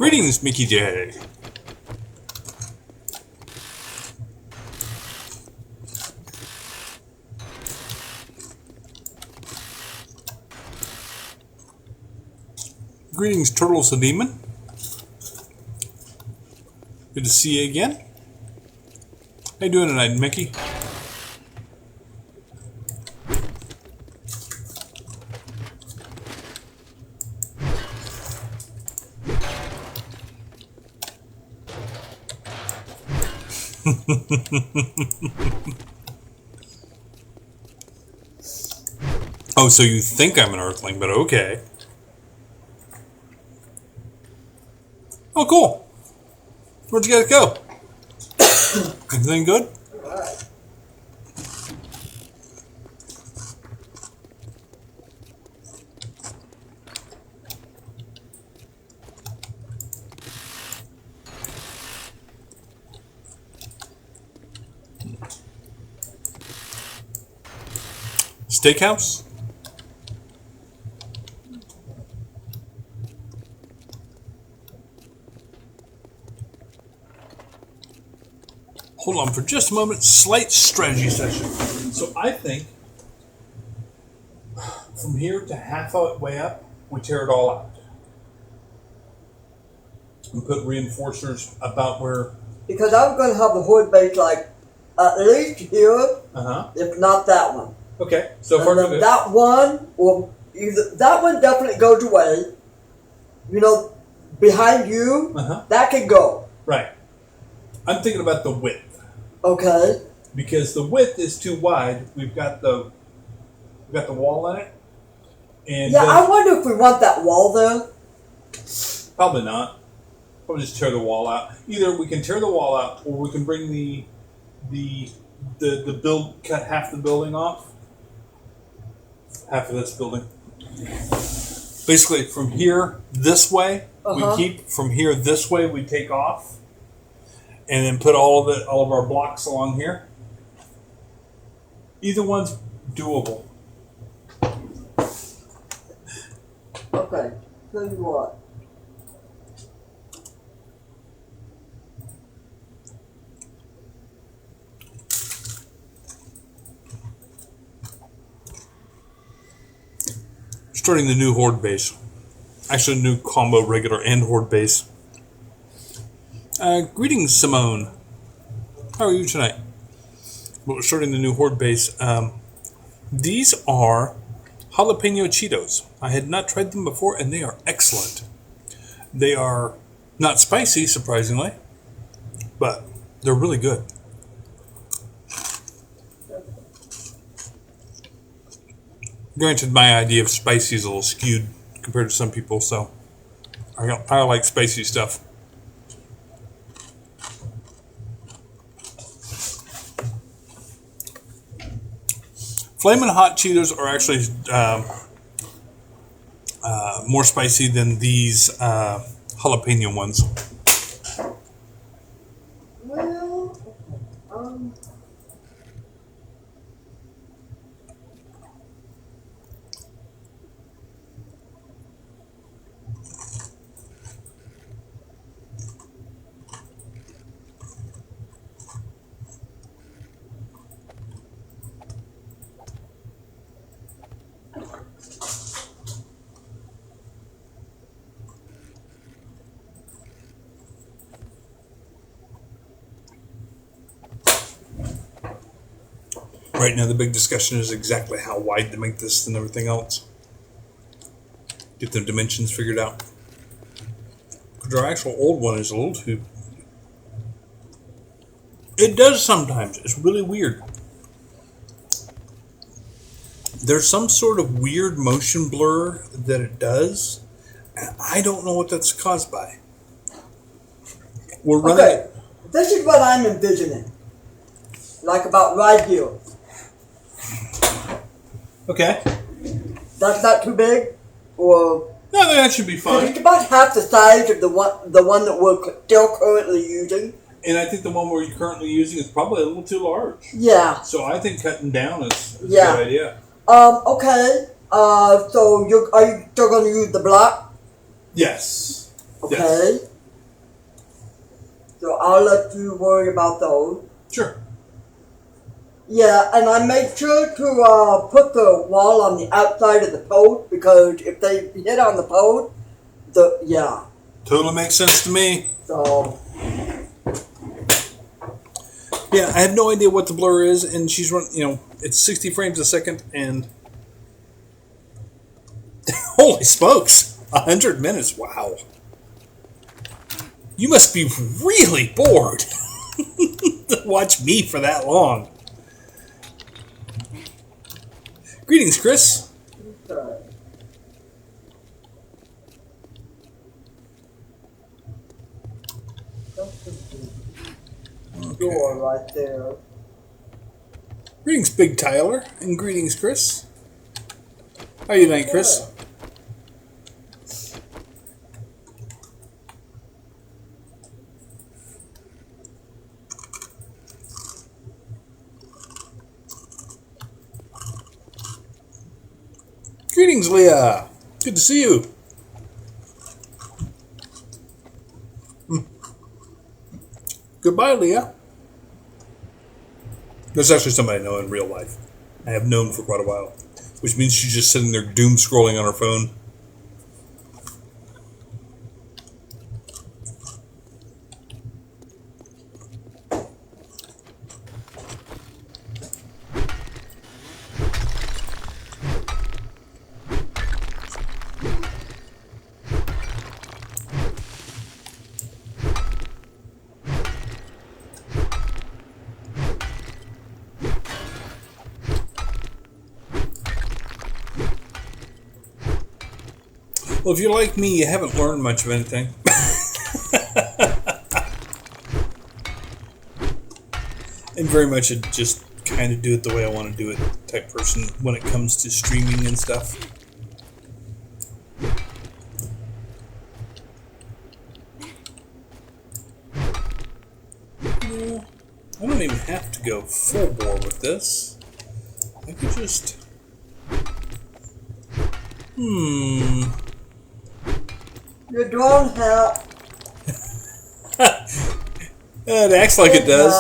Greetings, Mickey J. Greetings, Turtles the Demon. Good to see you again. How you doing tonight, Mickey? Oh, so you think I'm an Earthling, but okay. Oh, cool. Where'd you guys go? Everything good? Steakhouse? Hold on for just a moment. Slight strategy session. So I think from here to halfway up, we tear it all out. And put reinforcers about where... Because I'm going to have the horde base like at least here, if not that one. Okay, so far and then that one will either that one definitely goes away. You know, behind you, that can go. Right. I'm thinking about the width. Okay. Because the width is too wide. We've got the wall in it. And yeah, I wonder if we want that wall there. Probably not. Probably just tear the wall out. Either we can tear the wall out, or we can bring the build, cut half the building off. Half of this building. Basically, from here this way, we keep. From here this way, we take off, and then put all of our blocks along here. Either one's doable. Okay. Tell you what. Starting the new horde base. Actually, new combo regular and horde base. Greetings, Simone. How are you tonight? We're starting the new horde base. These are jalapeno Cheetos. I had not tried them before, and they are excellent. They are not spicy, surprisingly, but they're really good. Granted, my idea of spicy is a little skewed compared to some people, so I like spicy stuff. Flamin' Hot Cheetos are actually more spicy than these jalapeno ones. Well, Right now, the big discussion is exactly how wide to make this and everything else. Get the dimensions figured out. Because our actual old one is a little too... It does sometimes. It's really weird. There's some sort of weird motion blur that it does, and I don't know what that's caused by. We're running... Okay, this is what I'm envisioning. Like about right here. Okay. That's not too big? Or... No, that should be fine. It's about half the size of the one that we're still currently using. And I think the one we're currently using is probably a little too large. Yeah. So I think cutting down is a good idea. Okay. So are you still going to use the block? Yes. Okay. Yes. So I'll let you worry about those. Sure. Yeah, and I made sure to put the wall on the outside of the post because if they hit on the post, yeah. Totally makes sense to me. So yeah, I have no idea what the blur is, and she's run. It's 60 frames a second, and holy smokes, 100 minutes! Wow, you must be really bored to watch me for that long. Greetings, Chris. okay. Door right there. Greetings, Big Tyler, and greetings, Chris. How are you tonight, Chris? Greetings, Leah. Good to see you. Goodbye, Leah. There's actually somebody I know in real life. I have known for quite a while, which means she's just sitting there doom scrolling on her phone. Well, if you're like me, you haven't learned much of anything. I'm very much a just kind of do it the way I want to do it type person when it comes to streaming and stuff. No, I don't even have to go full bore with this. I could just... You don't have. It acts like it does.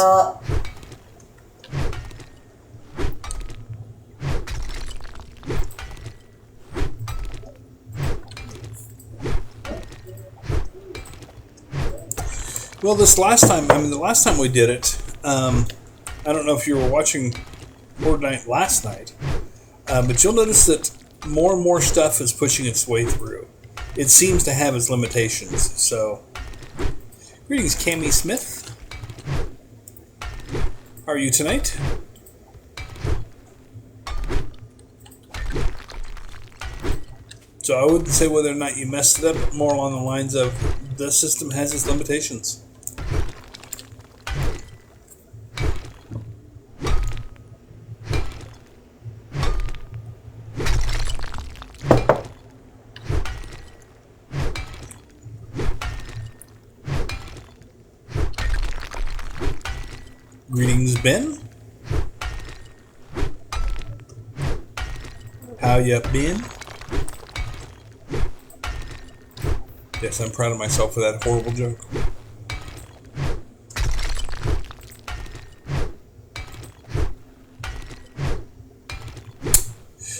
Well, the last time we did it, I don't know if you were watching Horde Night last night, but you'll notice that more and more stuff is pushing its way through. It seems to have its limitations, so... Greetings, Cammy Smith. How are you tonight? So I wouldn't say whether or not you messed it up, but more along the lines of the system has its limitations. Greetings, Ben. How ya been? Yes, I'm proud of myself for that horrible joke.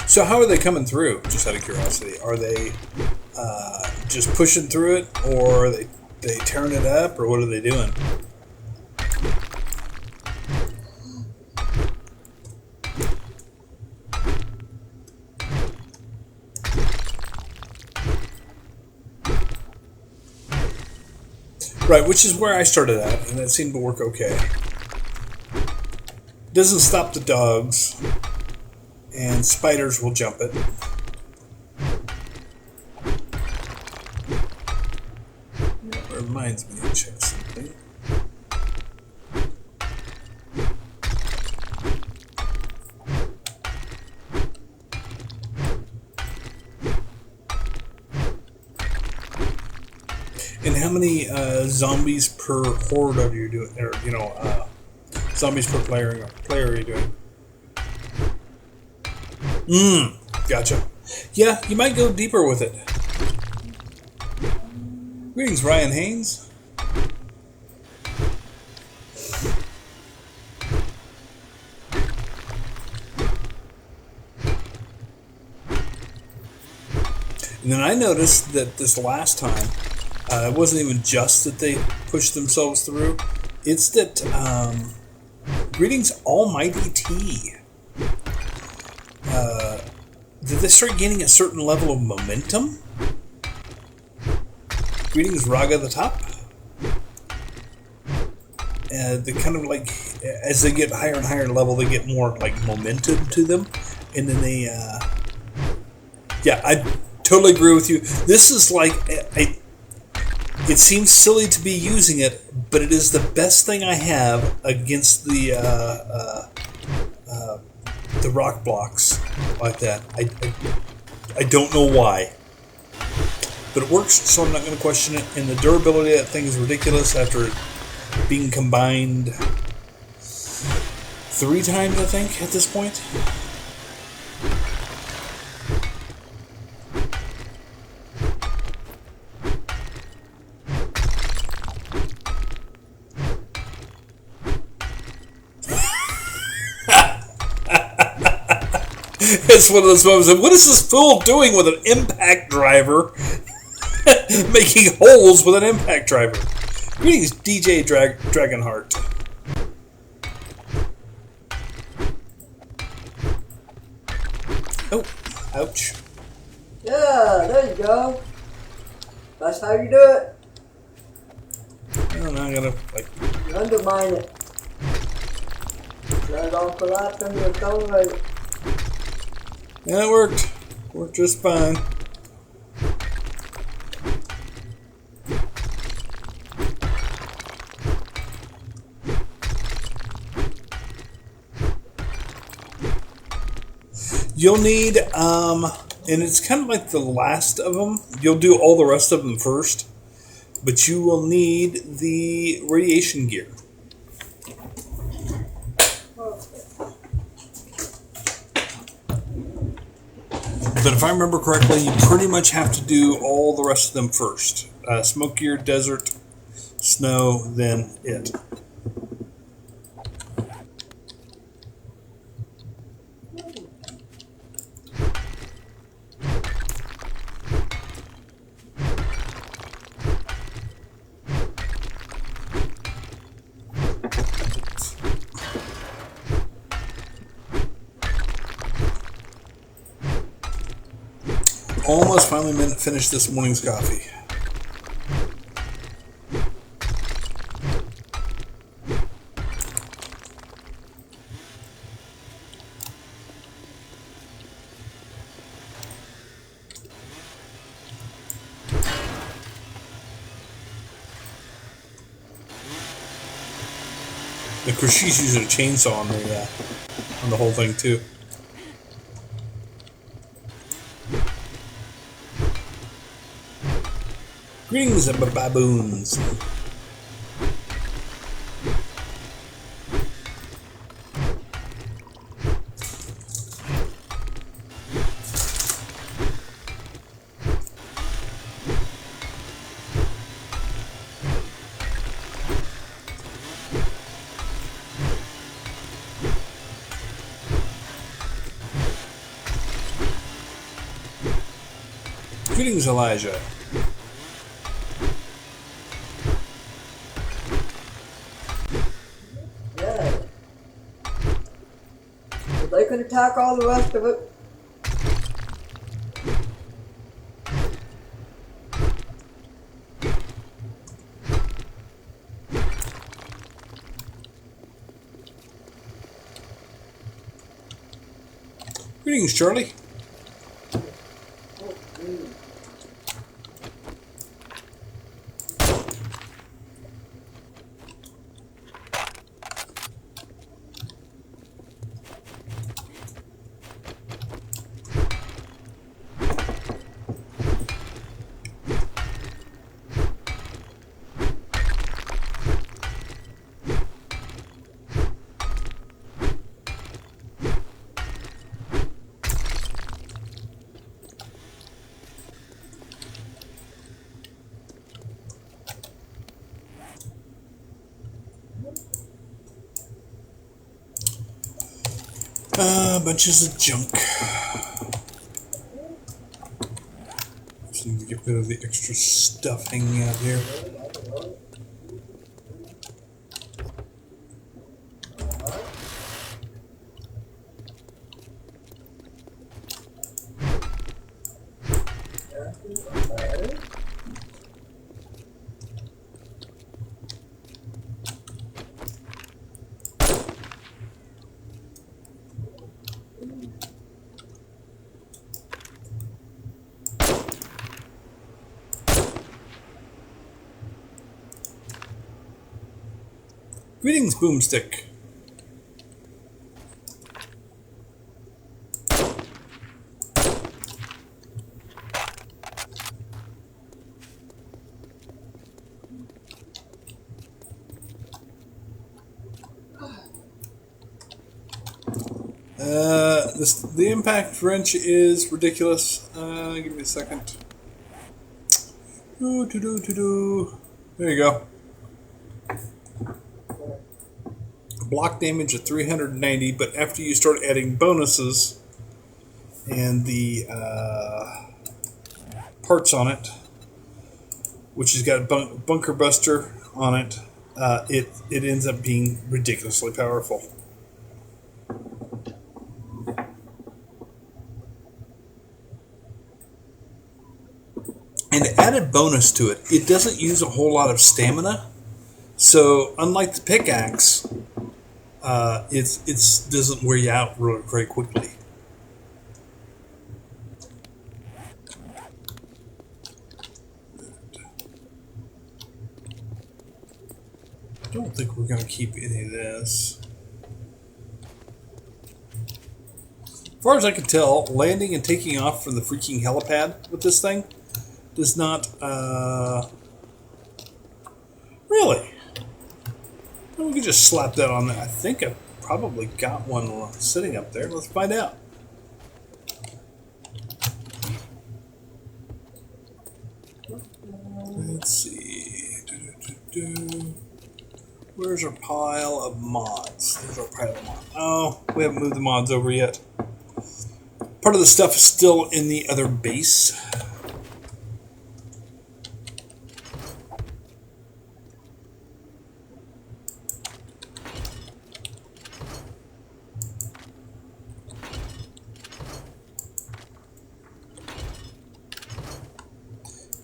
So how are they coming through, just out of curiosity? Are they just pushing through it, or are they tearing it up, or what are they doing? Right, which is where I started at, and that seemed to work okay. Doesn't stop the dogs, and spiders will jump it. That reminds me to check something. And how many zombies per horde are you doing? Or zombies per player are you doing? Gotcha. Yeah, you might go deeper with it. Greetings, Ryan Haynes. And then I noticed that this last time, it wasn't even just that they pushed themselves through. It's that Greetings Almighty T. Did they start gaining a certain level of momentum? Greetings Raga the Top. They kind of like, as they get higher and higher level, they get more like momentum to them, and then they, yeah, I totally agree with you. This is like, it seems silly to be using it, but it is the best thing I have against the rock blocks like that. I don't know why, but it works, so I'm not going to question it. And the durability of that thing is ridiculous after being combined 3 times, I think, at this point. It's one of those moments of, what is this fool doing with an impact driver? Making holes with an impact driver. Greetings, DJ Dragonheart. Oh, ouch. Yeah, there you go. That's how you do it. I don't know, I'm gonna, like... You undermine it. Let it all collapse into its own weight. Yeah, it worked. Worked just fine. You'll need, and it's kind of like the last of them. You'll do all the rest of them first, but you will need the radiation gear. But if I remember correctly, you pretty much have to do all the rest of them first. Smoke gear, desert, snow, then it. Almost finally finished this morning's coffee. Of course, she's using a chainsaw on the whole thing too. Greetings, baboons. Greetings, Elijah. Yeah. If they can attack all the rest of it. Greetings, Charlie. Bunches of junk. to get rid of the extra stuff hanging out here. Greetings, Boomstick. The impact wrench is ridiculous. Give me a second. There you go. Block damage of 390, but after you start adding bonuses and the parts on it, which has got Bunker Buster on it, it ends up being ridiculously powerful. And added bonus to it, it doesn't use a whole lot of stamina. So unlike the pickaxe, it doesn't wear you out very quickly. I don't think we're going to keep any of this. As far as I can tell, landing and taking off from the freaking helipad with this thing does not, really? Well, we could just slap that on there. I think I've probably got one sitting up there. Let's find out. Let's see. Where's our pile of mods? There's our pile of mods. Oh, we haven't moved the mods over yet. Part of the stuff is still in the other base.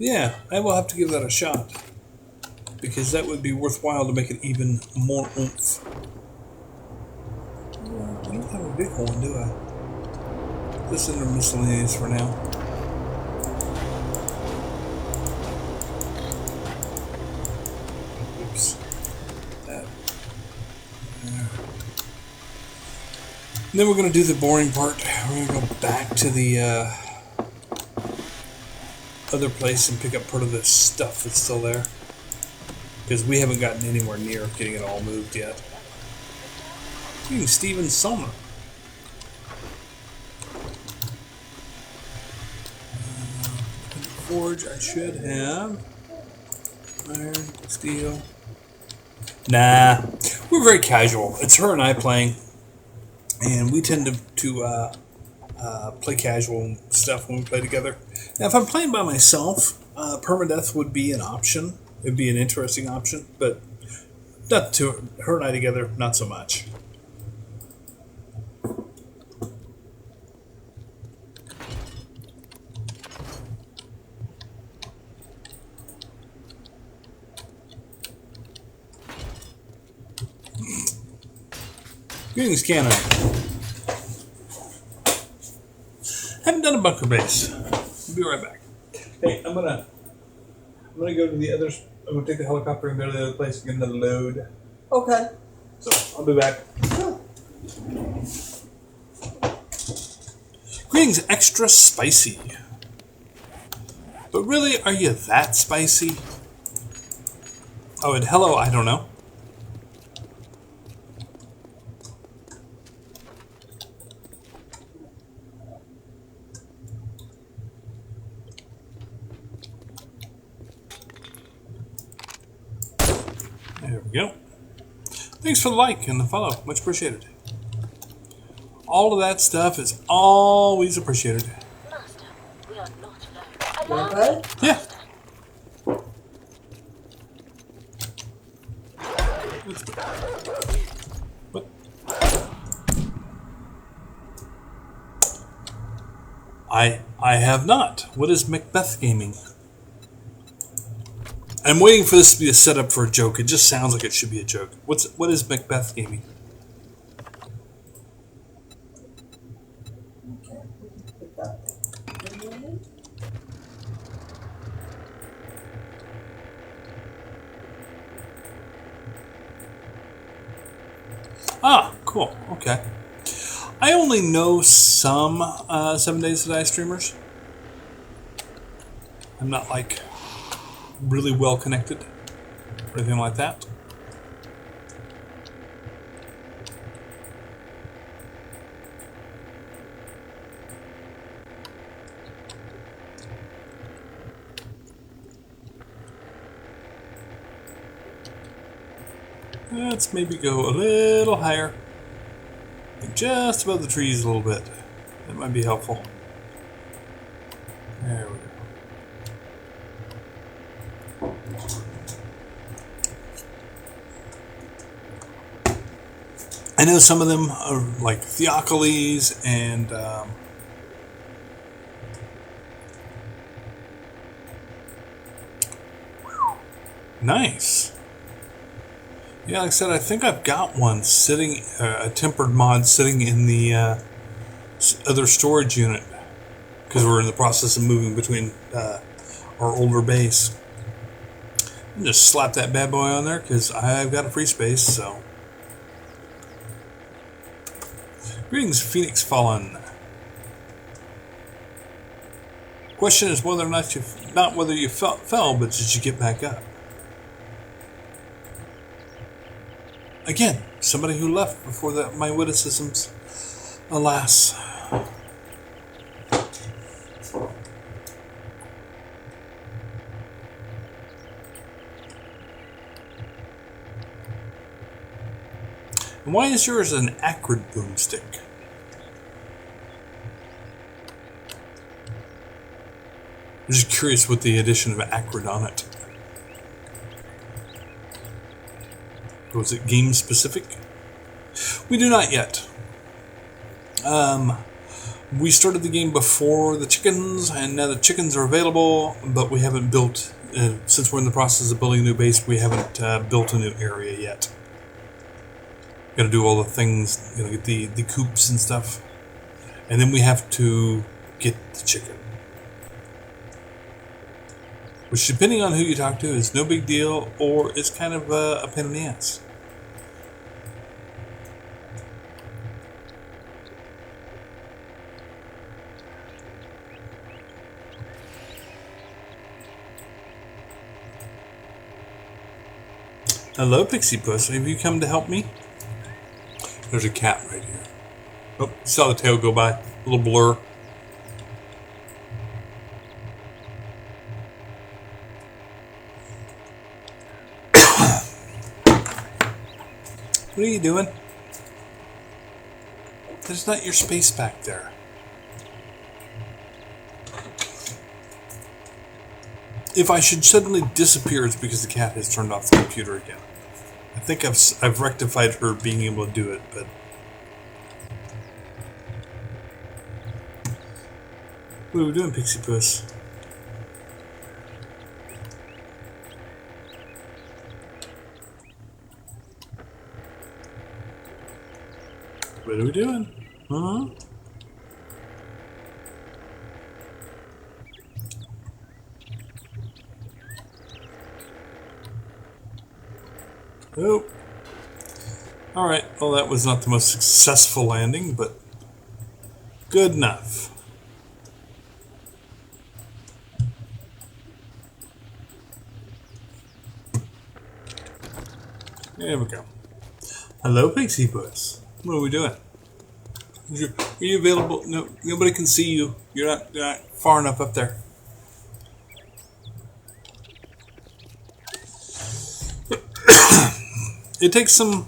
Yeah, I will have to give that a shot, because that would be worthwhile to make it even more oomph. I don't have a big one, do I? This is under miscellaneous for now. Oops. That. There. And then we're going to do the boring part. We're going to go back to the other place and pick up part of the stuff that's still there, because we haven't gotten anywhere near getting it all moved yet. Steven Sommer. Forge, I should have iron, steel. Nah, we're very casual. It's her and I playing, and we tend to play casual stuff when we play together. Now, if I'm playing by myself, permadeath would be an option. It would be an interesting option, but not to her and I together, not so much. Greetings, Cannon. Haven't done a bunker base. I'll be right back. Hey, I'm gonna go to the others. I'm gonna take the helicopter and go to the other place and get another load. Okay. So I'll be back. Sure. Greetings, extra spicy. But really, are you that spicy? Oh, and hello, I don't know. There we go. Thanks for the like and the follow. Much appreciated. All of that stuff is always appreciated. Master, we are not alone. Okay. Yeah. What? I have not. What is Macbeth Gaming? I'm waiting for this to be a setup for a joke. It just sounds like it should be a joke. What is Macbeth Gaming? Okay. Put that in there. Ah, cool. Okay. I only know some 7 Days to Die streamers. I'm not like really well connected or anything like that. Let's maybe go a little higher. Just above the trees a little bit. That might be helpful. There we go. I know some of them are like Theocles and nice. Yeah, like I said, I think I've got one sitting, a tempered mod sitting in the other storage unit because we're in the process of moving between our older base. And just slap that bad boy on there because I've got a free space. So, greetings, Phoenix Fallen. Question is whether or not not whether you fell, but did you get back up? Again, somebody who left before my witticisms, alas. And why is yours an acrid boomstick? I'm just curious with the addition of acrid on it. Was it game specific? We do not yet. We started the game before the chickens, and now the chickens are available, but we haven't built, since we're in the process of building a new base, we haven't built a new area yet. Got to do all the things, get the coops and stuff, and then we have to get the chicken. Which, depending on who you talk to, is no big deal, or it's kind of a pain in the ass. Hello, Pixie Puss. Have you come to help me? There's a cat right here. Oh, saw the tail go by. A little blur. What are you doing? There's not your space back there. If I should suddenly disappear, it's because the cat has turned off the computer again. I think I've rectified her being able to do it, but... What are we doing, Pixie Puss? What are we doing? Huh? Oh. Alright, well that was not the most successful landing, but good enough. There we go. Hello, Pixie Puss. What are we doing? Are you available? No, nobody can see you. You're not far enough up there. It takes some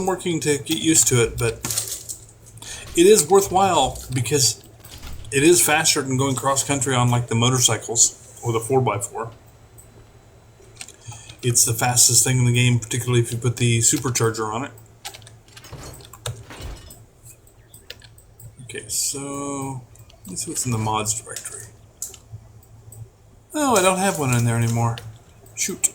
working to get used to it, but it is worthwhile because It is faster than going cross country on like the motorcycles or the 4x4. It's the fastest thing in the game, particularly if you put the supercharger on it. Okay, so let's see what's in the mods directory. Oh, I don't have one in there anymore. Shoot.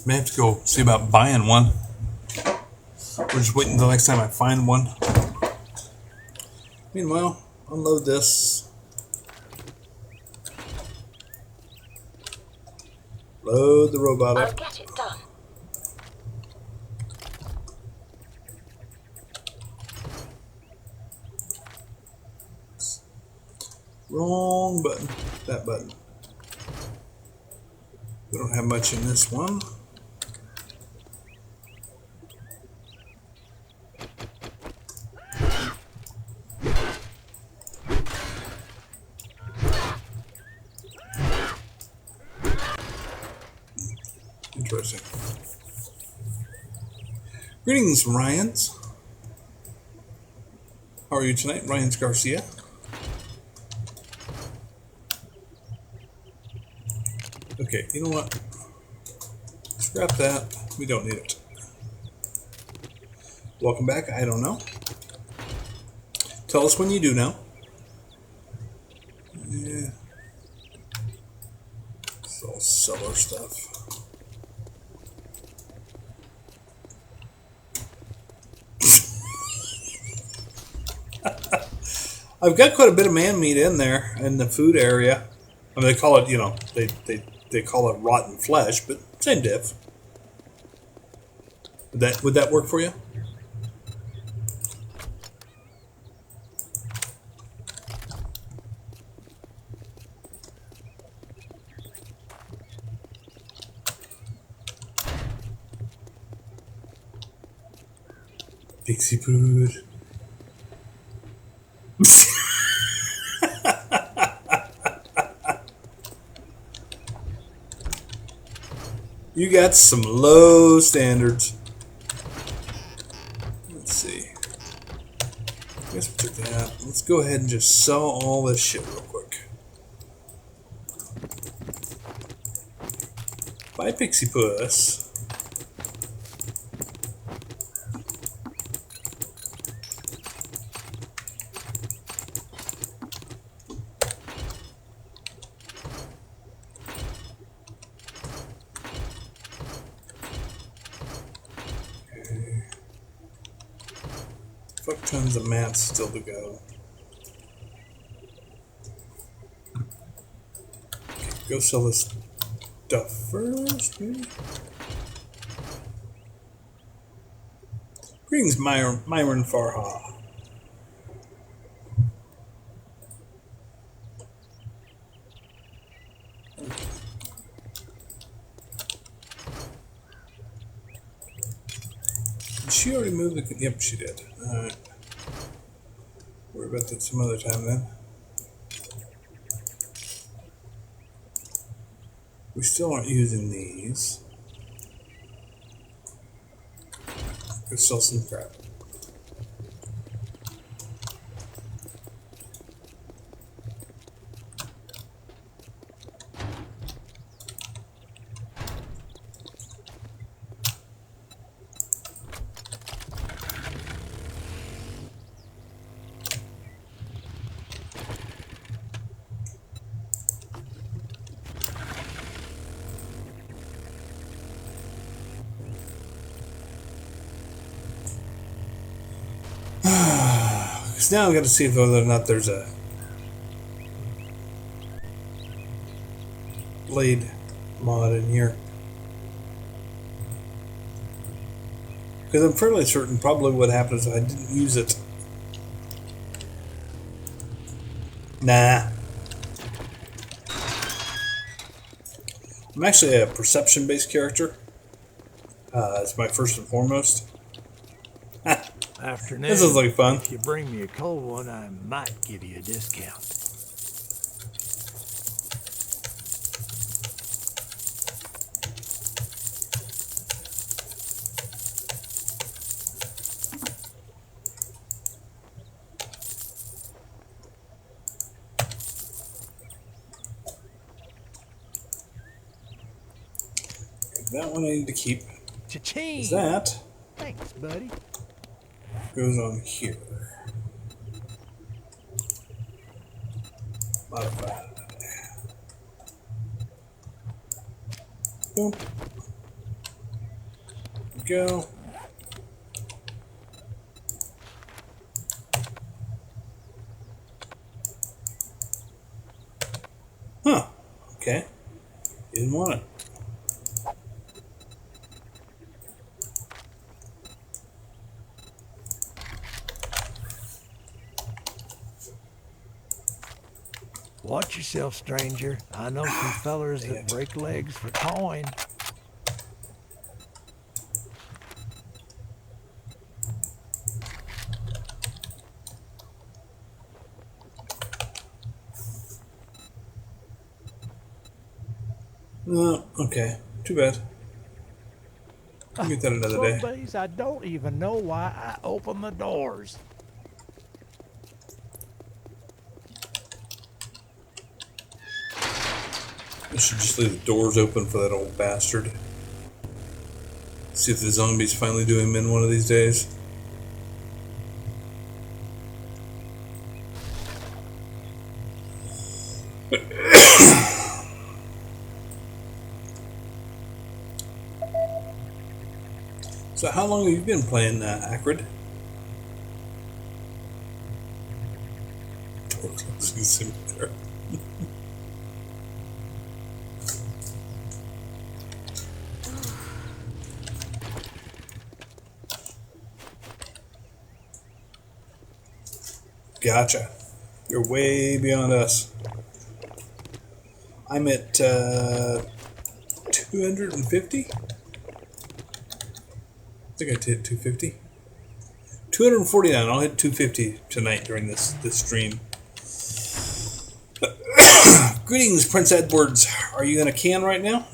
May have to go see about buying one. Or just waiting until next time I find one. Meanwhile, unload this. Load the robot up. I'll get it done. Wrong button. That button. We don't have much in this one. Interesting. Greetings, Ryans. How are you tonight? Ryans Garcia. Okay, you know what? Scrap that. We don't need it. Welcome back. I don't know. Tell us when you do know. Yeah. It's all seller stuff. I've got quite a bit of man meat in there in the food area. I mean, they call it, you know, they call it rotten flesh, but same diff. Would that work for you? Pixie food. You got some low standards. Let's see. I guess we took that. Let's go ahead and just sell all this shit real quick. Bye, Pixie Puss. Fuck tons of mats still to go. Okay, go sell this stuff first, maybe? Greetings, Myron Farha. Did she already move the... Yep, she did. Alright. Worry about that some other time then. We still aren't using these. Go sell some crap. Because now I've got to see whether or not there's a blade mod in here. Because I'm fairly certain probably what happened is I didn't use it. Nah. I'm actually a perception-based character. It's my first and foremost. Afternoon. This is like fun. If you bring me a cold one, I might give you a discount. that one I need to keep. Cha-ching! That Thanks, buddy. goes on here. Modify. Boom. Go. Huh. Okay. Didn't want it. Watch yourself, stranger. I know some fellers that break legs for coin. Okay. Too bad. I'll get that another day. Some days I don't even know why I open the doors. I should just leave the doors open for that old bastard. See if the zombies finally do him in one of these days. So how long have you been playing Acrid? Simulator. Gotcha. You're way beyond us. I'm at 250. I think I did 250. 249. I'll hit 250 tonight during this stream. Greetings, Prince Edwards. Are you in a can right now?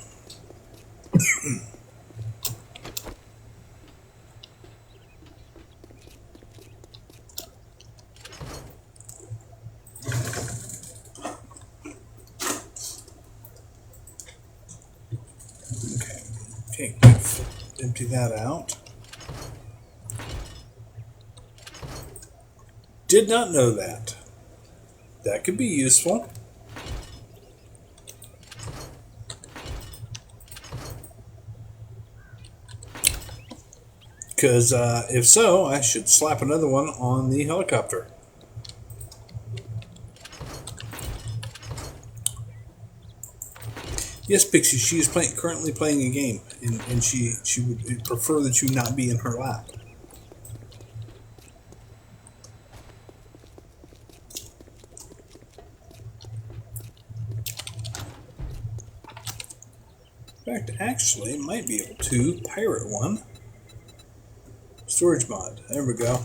Okay, empty that out. Did not know that. That could be useful. Because if so, I should slap another one on the helicopter. Yes, Pixie, she is currently playing a game, and she would prefer that you not be in her lap. In fact, actually, I might be able to pirate one. Storage mod. There we go.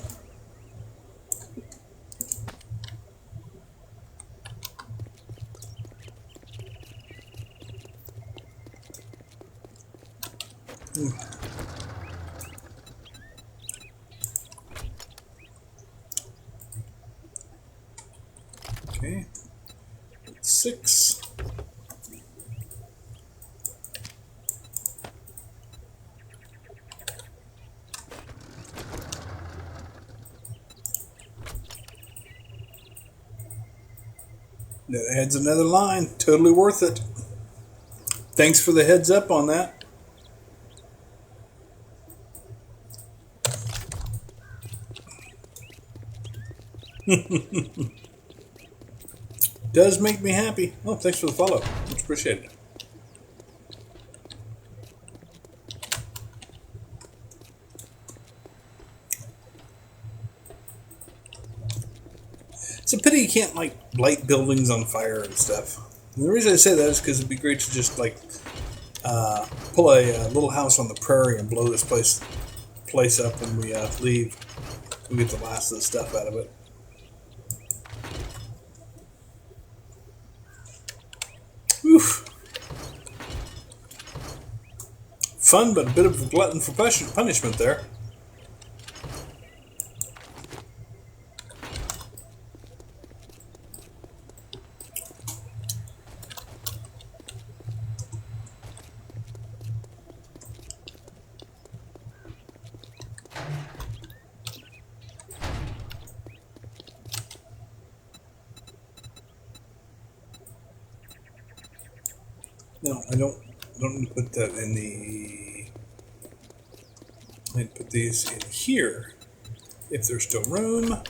Okay. 6. That adds another line. Totally worth it. Thanks for the heads up on that. Does make me happy. Oh, thanks for the follow. Much appreciated. It's a pity you can't light buildings on fire and stuff. And the reason I say that is because it'd be great to just pull a little house on the prairie and blow this place up when we leave. We get the last of the stuff out of it. Oof. Fun, but a bit of a glutton for punishment there. No, I don't need to put that in the. I need to put these in here. If there's still room.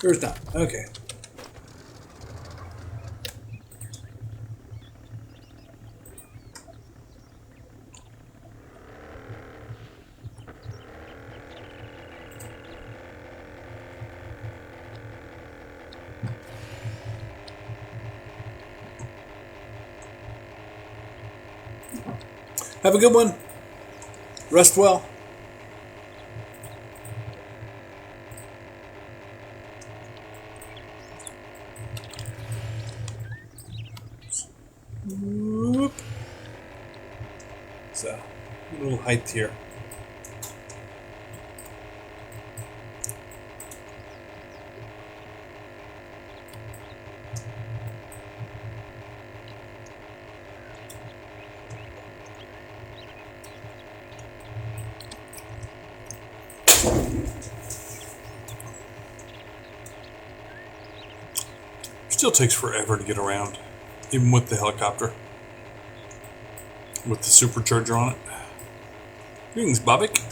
There's not. Okay. Have a good one. Rest well. Whoop. So, a little height here. Still takes forever to get around, even with the helicopter, with the supercharger on it. Greetings, Bobik.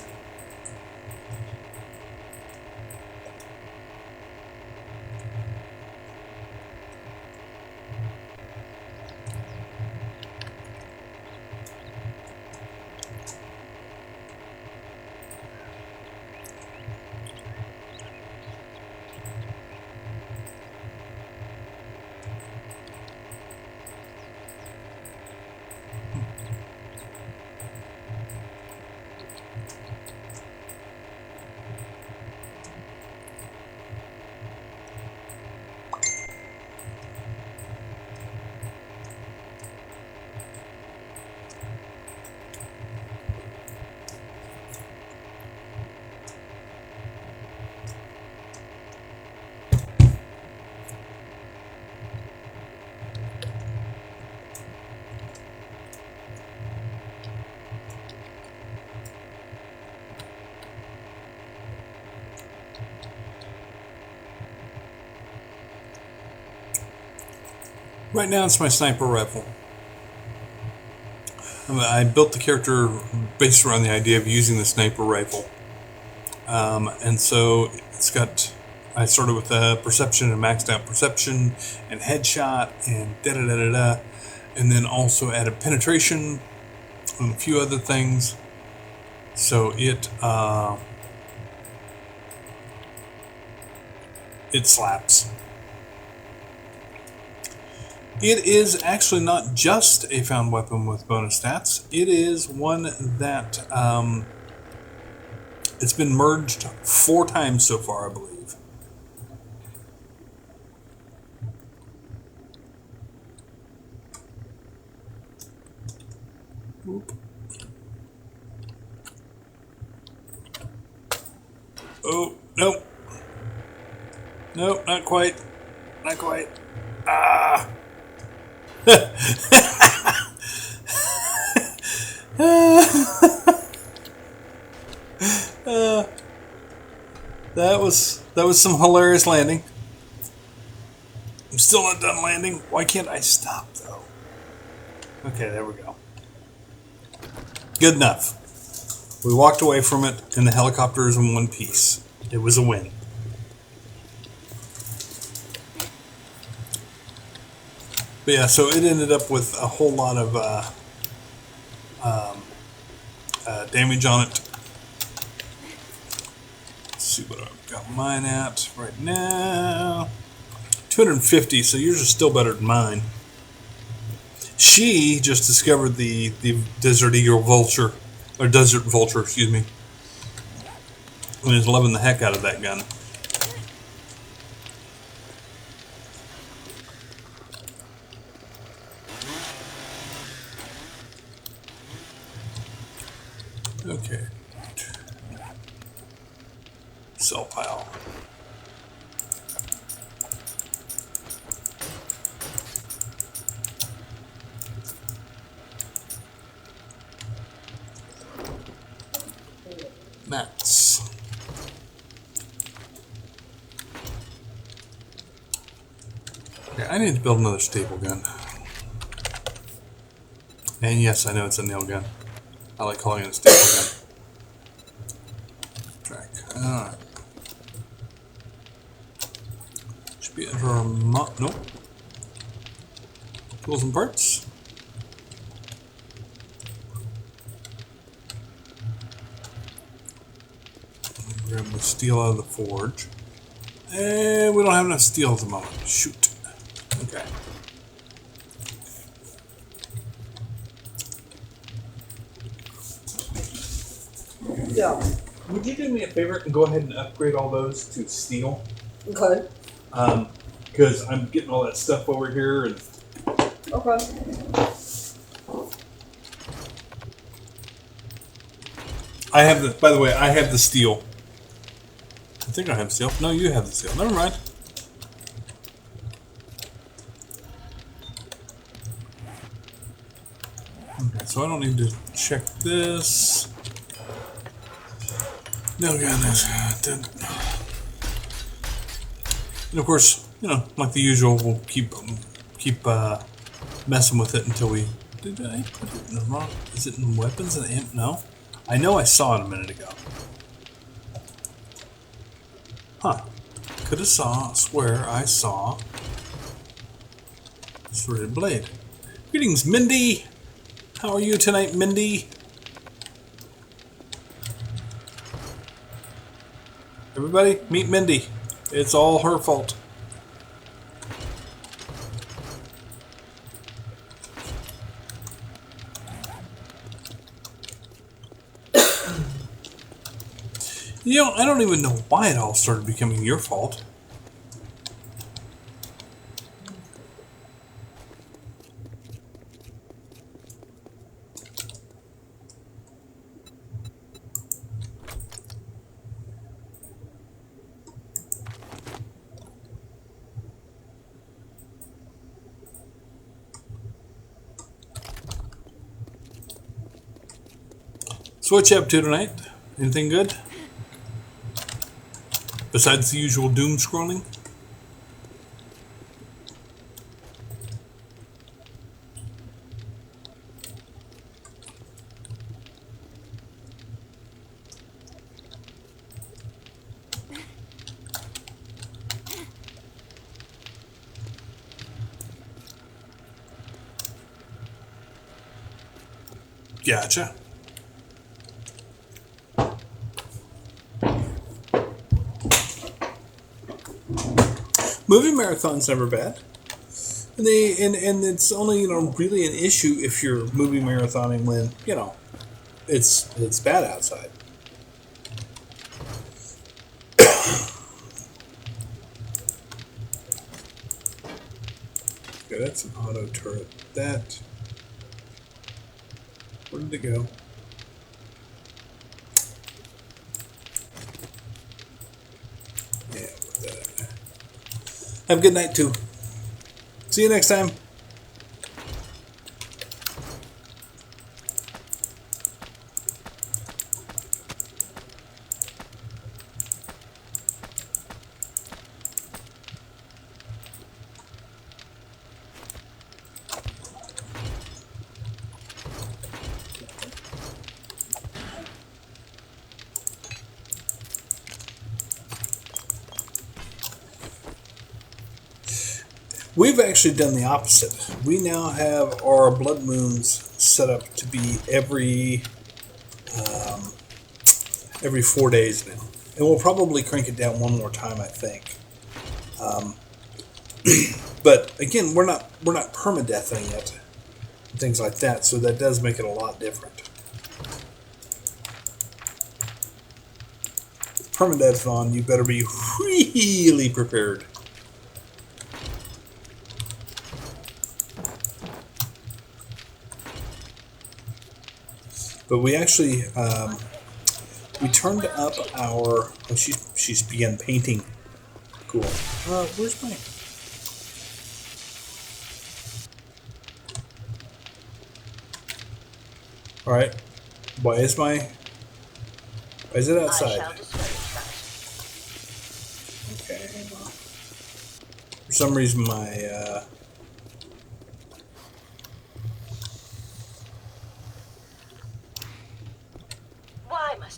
Right now it's my sniper rifle. I built the character based around the idea of using the sniper rifle. And so it's got, I started with perception and maxed out perception and headshot and da-da-da-da-da. And then also added penetration and a few other things. So it slaps. It is actually not just a found weapon with bonus stats. It is one that it's been merged 4 times so far, I believe. Oop. Oh, nope. Nope, not quite. Not quite. Ah! That was some hilarious landing. I'm still not done landing. Why can't I stop though? Okay, there we go. Good enough. We walked away from it and the helicopter is in one piece. It was a win. But yeah, so it ended up with a whole lot of damage on it. Let's see what I've got mine at right now. 250, so yours is still better than mine. She just discovered the Desert Eagle Vulture, or Desert Vulture, excuse me, and is loving the heck out of that gun. Okay. Cell pile. Mats. Okay, I need to build another staple gun. And yes, I know it's a nail gun. I like calling it a staple gun. Track. Alright. Should be under our nope. Tools and parts. Grab the steel out of the forge. And we don't have enough steel at the moment. Shoot. Okay. Yeah. Would you do me a favor and go ahead and upgrade all those to steel? Okay. Because I'm getting all that stuff over here and Okay. I have the. By the way, I have the steel. I think I have steel. No, you have the steel. Never mind. Okay, so I don't need to check this. No, goodness. And of course, you know, like the usual, we'll keep messing with it until we. Did I put it in the wrong? Is it in weapons and amp? No. I know I saw it a minute ago. Huh. Could have swear I saw serrated blade. Greetings, Mindy. How are you tonight, Mindy? Everybody, meet Mindy. It's all her fault. You know, I don't even know why it all started becoming your fault. So what you up to tonight? Anything good? Besides the usual doom scrolling? Gotcha. Movie marathon's never bad. And it's only, you know, really an issue if you're movie marathoning when, you know, it's bad outside. Okay, that's an auto turret. That, where did it go? Yeah, put that in there. Have a good night, too. See you next time. We've actually done the opposite. We now have our blood moons set up to be every 4 days now, and we'll probably crank it down one more time, I think. But again, we're not permadeathing it, and things like that, so that does make it a lot different. Permadeathon, you better be really prepared. But we actually we turned up our. Oh, she's began painting. Cool. Where's my? All right. Why is it outside? Okay. For some reason, my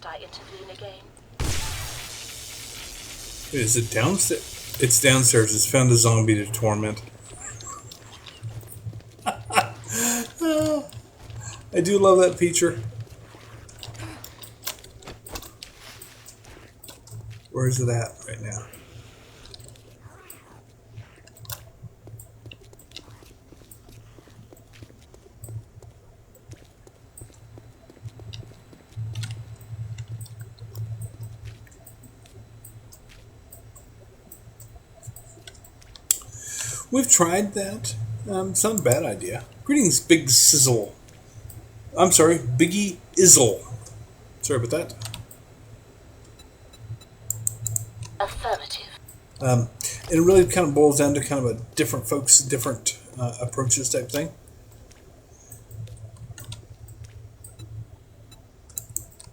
must I intervene again? Is it downstairs? It's downstairs. It's found a zombie to torment. I do love that feature. Where is it at right now? We've tried that. It's not a bad idea. Greetings, Big Sizzle. I'm sorry, Biggie Izzle. Sorry about that. Affirmative. And it really kind of boils down to kind of a different folks, different approaches type thing.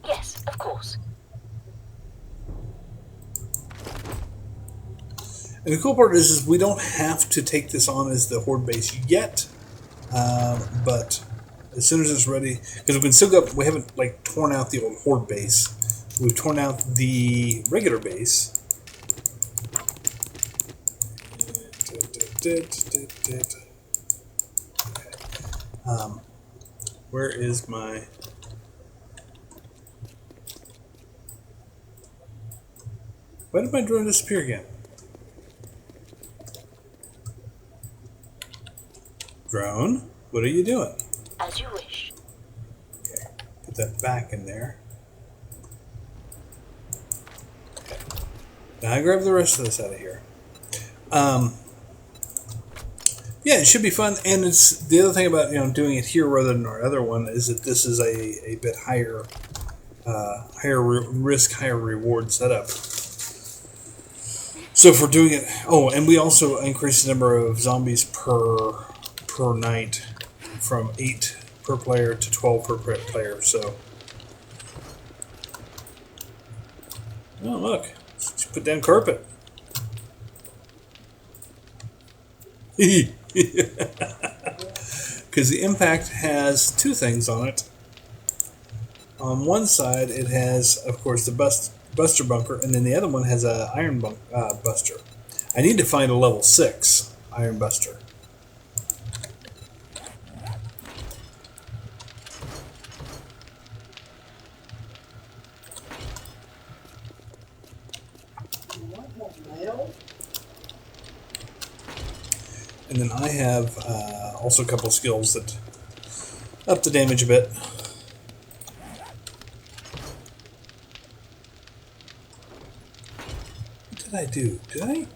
Yes, of course. And the cool part is we don't have to take this on as the horde base yet, but as soon as it's ready, because we can still go. We haven't like torn out the old horde base. We've torn out the regular base. Where is my? Why did my drone disappear again? Drone, what are you doing? As you wish. Okay, put that back in there. Okay. Now I grab the rest of this out of here. Yeah, it should be fun, and it's the other thing about doing it here rather than our other one is that this is a bit higher, risk, higher reward setup. So if we're doing it, and we also increase the number of zombies per night from 8 per player to 12 per player. So, oh look, let's put down carpet. Because the Impact has two things on it. On one side, it has, of course, the Buster Bunker, and then the other one has a Iron Buster. I need to find a level 6 Iron Buster. And then I have also a couple of skills that up the damage a bit. What did I do? Did I?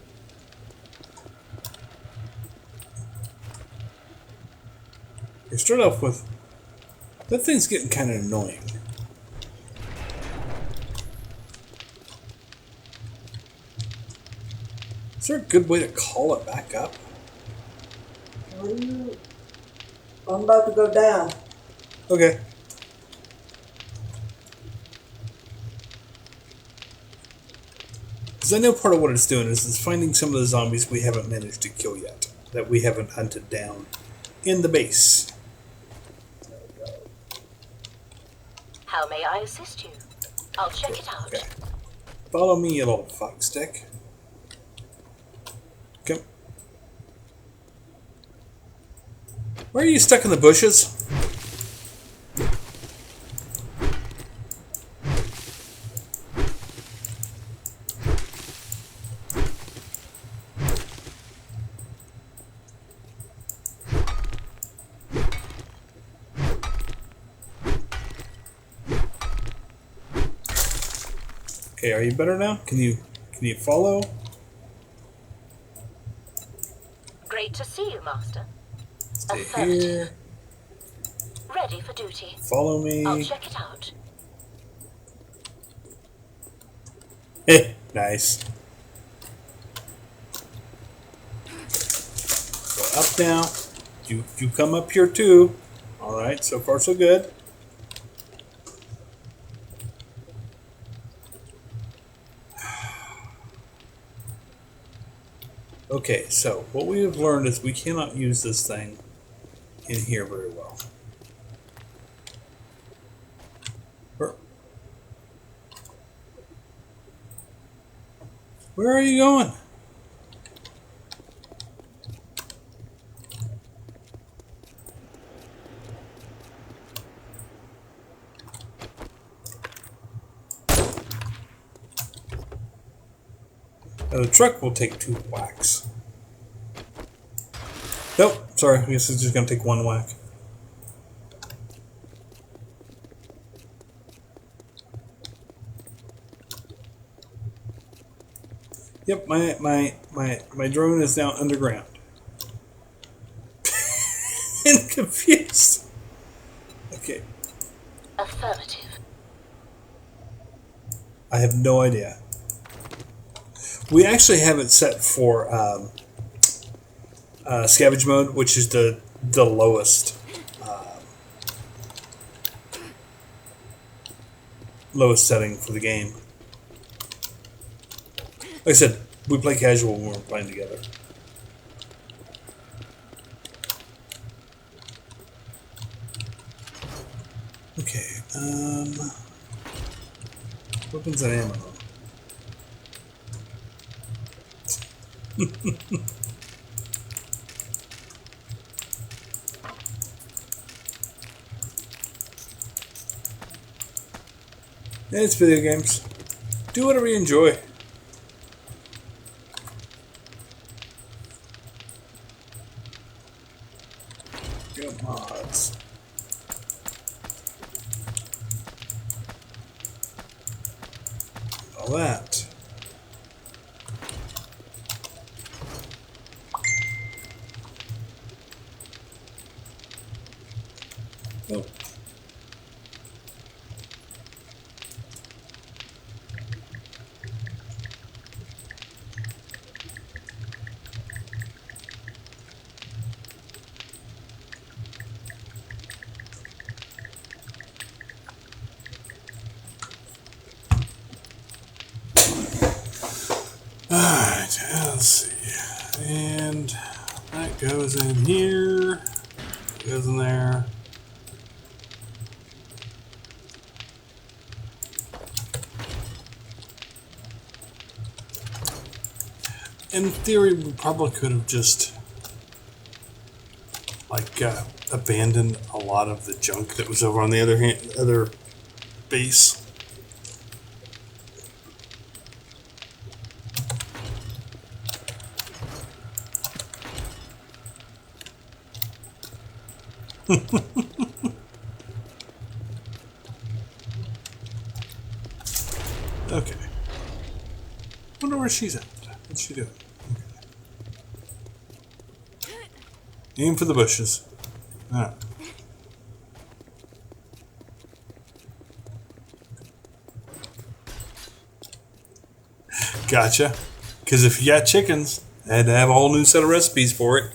I start off with... That thing's getting kind of annoying. Is there a good way to call it back up? I'm about to go down. Okay. Because I know part of what it's doing is it's finding some of the zombies we haven't managed to kill yet, that we haven't hunted down in the base. How may I assist you? I'll check it out. Okay. Follow me, you little fox stick. Come. Where are you stuck in the bushes? Okay, are you better now? Can you follow? Great to see you, Master. Stay Affirmative. here. Ready for duty. Follow me. I'll check it out. Nice. Go up now. You come up here too. All right, so far so good. Okay, so what we have learned is we cannot use this thing in here very well. Where are you going? Now the truck will take 2 whacks. Nope, sorry, I guess it's just gonna take 1 whack. Yep, my drone is now underground. And confused. Okay. Affirmative. I have no idea. We actually have it set for scavenge mode, which is the lowest lowest setting for the game. Like I said, we play casual when we're playing together. Okay, weapons and ammo. Yeah, it's video games. Do whatever you enjoy. Good mods. All that. Oh. Alright, let's see. And that goes in here. Goes in there. In theory, we probably could have just like abandoned a lot of the junk that was over on the other base. Okay. Wonder where she's at. What's she doing? Okay. Aim for the bushes. Alright. Gotcha. Because if you got chickens, I had to have a whole new set of recipes for it.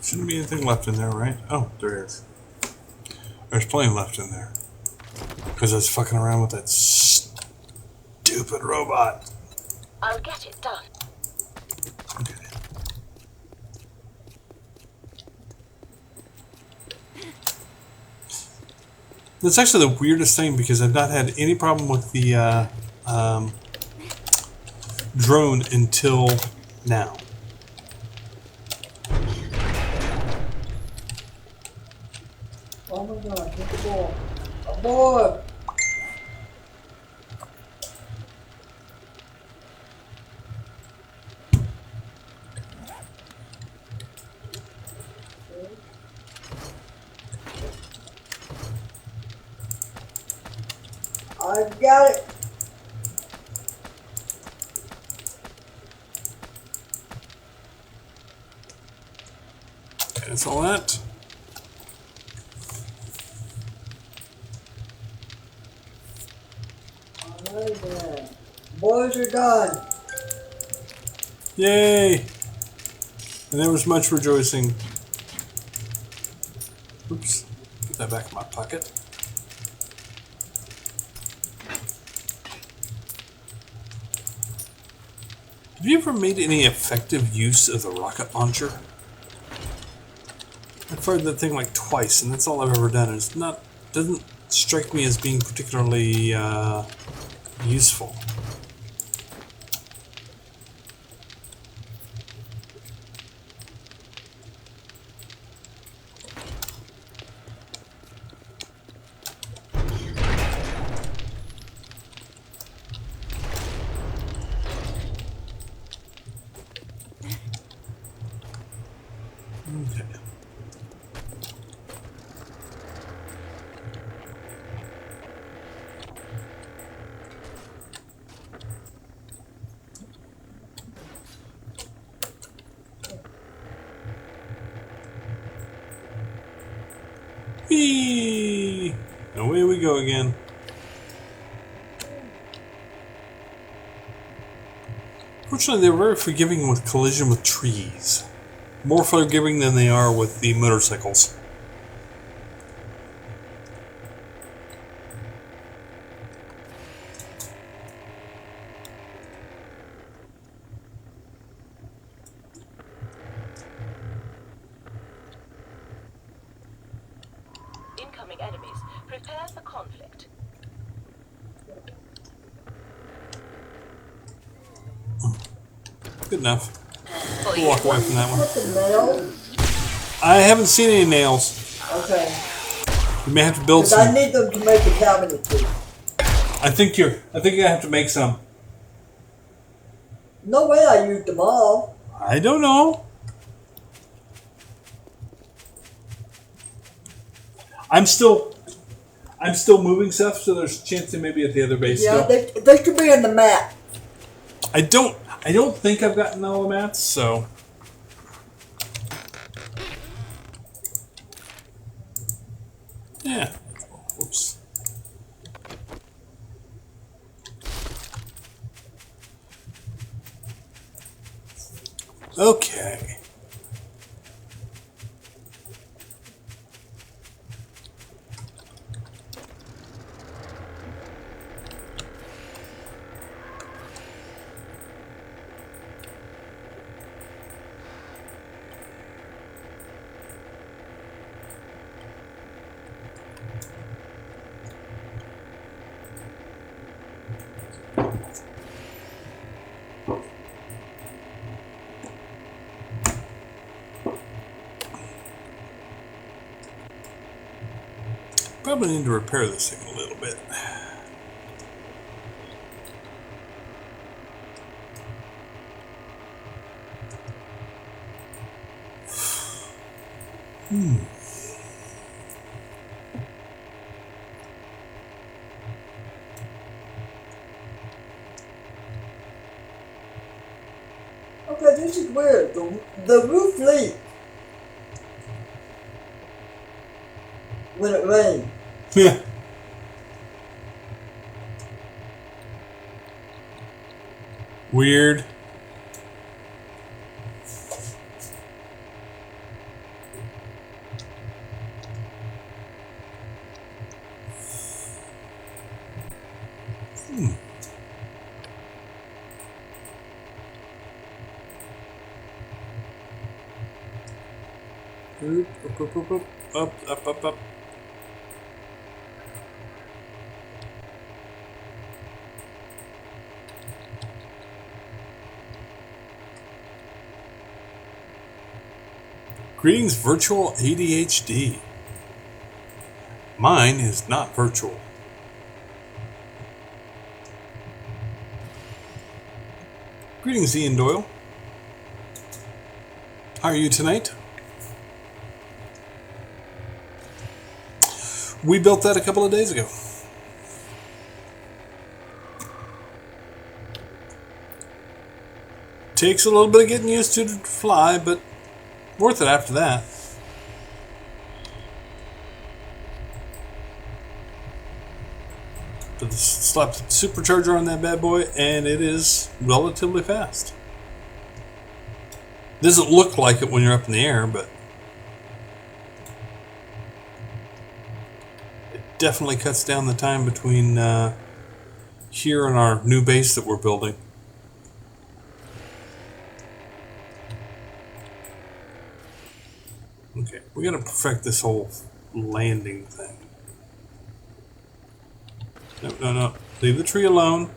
Shouldn't be anything left in there, right? Oh, there is. There's plenty left in there. Because I was fucking around with that stupid robot. I'll get it done. Okay. That's actually the weirdest thing because I've not had any problem with the drone until now. Oh my god, hit the ball. A ball! I've got it. That's all that. Alright then. Boys are done. Yay! And there was much rejoicing. Oops. Put that back in my pocket. Have you ever made any effective use of the rocket launcher? I've fired that thing like twice, and that's all I've ever done. It's not doesn't strike me as being particularly useful. Okay. Whee! Away we go again. Fortunately, they're very forgiving with collision with trees. More forgiving than they are with the motorcycles. Incoming enemies. Prepare for conflict. Good enough. For We'll you. walk away from that one. Put the nail. I haven't seen any nails. Okay. You may have to build Because I some. need them to make a cabinet too. I think I have to make some. No way I used them all. I don't know. I'm still moving stuff, so there's a chance they may be at the other base Yeah, still. they should be in the map. I don't think I've gotten all the mats, so yeah. Whoops. Okay. Probably need to repair this thing a little bit. Okay, this is weird. The roof leaked when it rained. Yeah. Weird. Oop, up, up, up, up, up, up, up. Greetings, virtual ADHD. Mine is not virtual. Greetings, Ian Doyle. How are you tonight? We built that a couple of days ago. Takes a little bit of getting used to fly, but worth it after that. But slapped a supercharger on that bad boy, and it is relatively fast. Doesn't look like it when you're up in the air, but it definitely cuts down the time between here and our new base that we're building. Okay, we gotta perfect this whole landing thing. No, no, no. Leave the tree alone.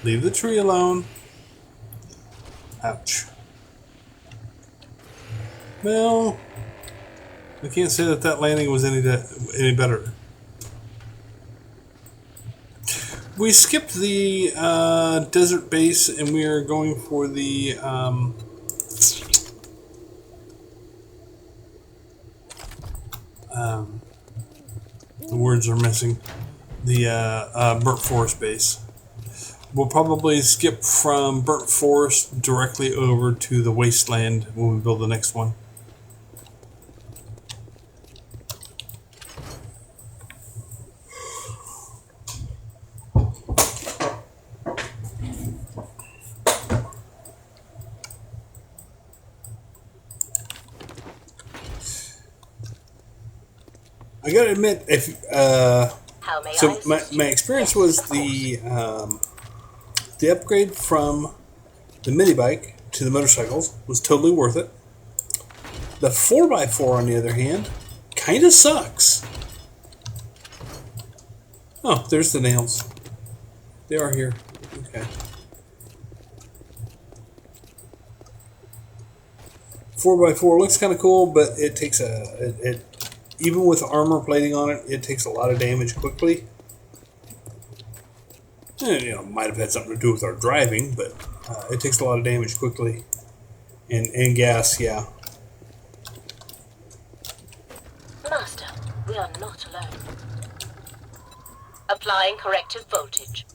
Leave the tree alone. Ouch. Well, I can't say that that landing was any better. We skipped the desert base, and we are going for the the words are missing. The burnt forest base. We'll probably skip from burnt forest directly over to the wasteland when we build the next one. I gotta admit, if How may I so, assist my you? experience was the upgrade from the mini bike to the motorcycles was totally worth it. The 4x4, on the other hand, kind of sucks. Oh, there's the nails. They are here. Okay. 4x4 looks kind of cool, but it takes even with armor plating on it, it takes a lot of damage quickly. And, might have had something to do with our driving, but it takes a lot of damage quickly. And gas, yeah. Master, we are not alone. Applying corrective voltage.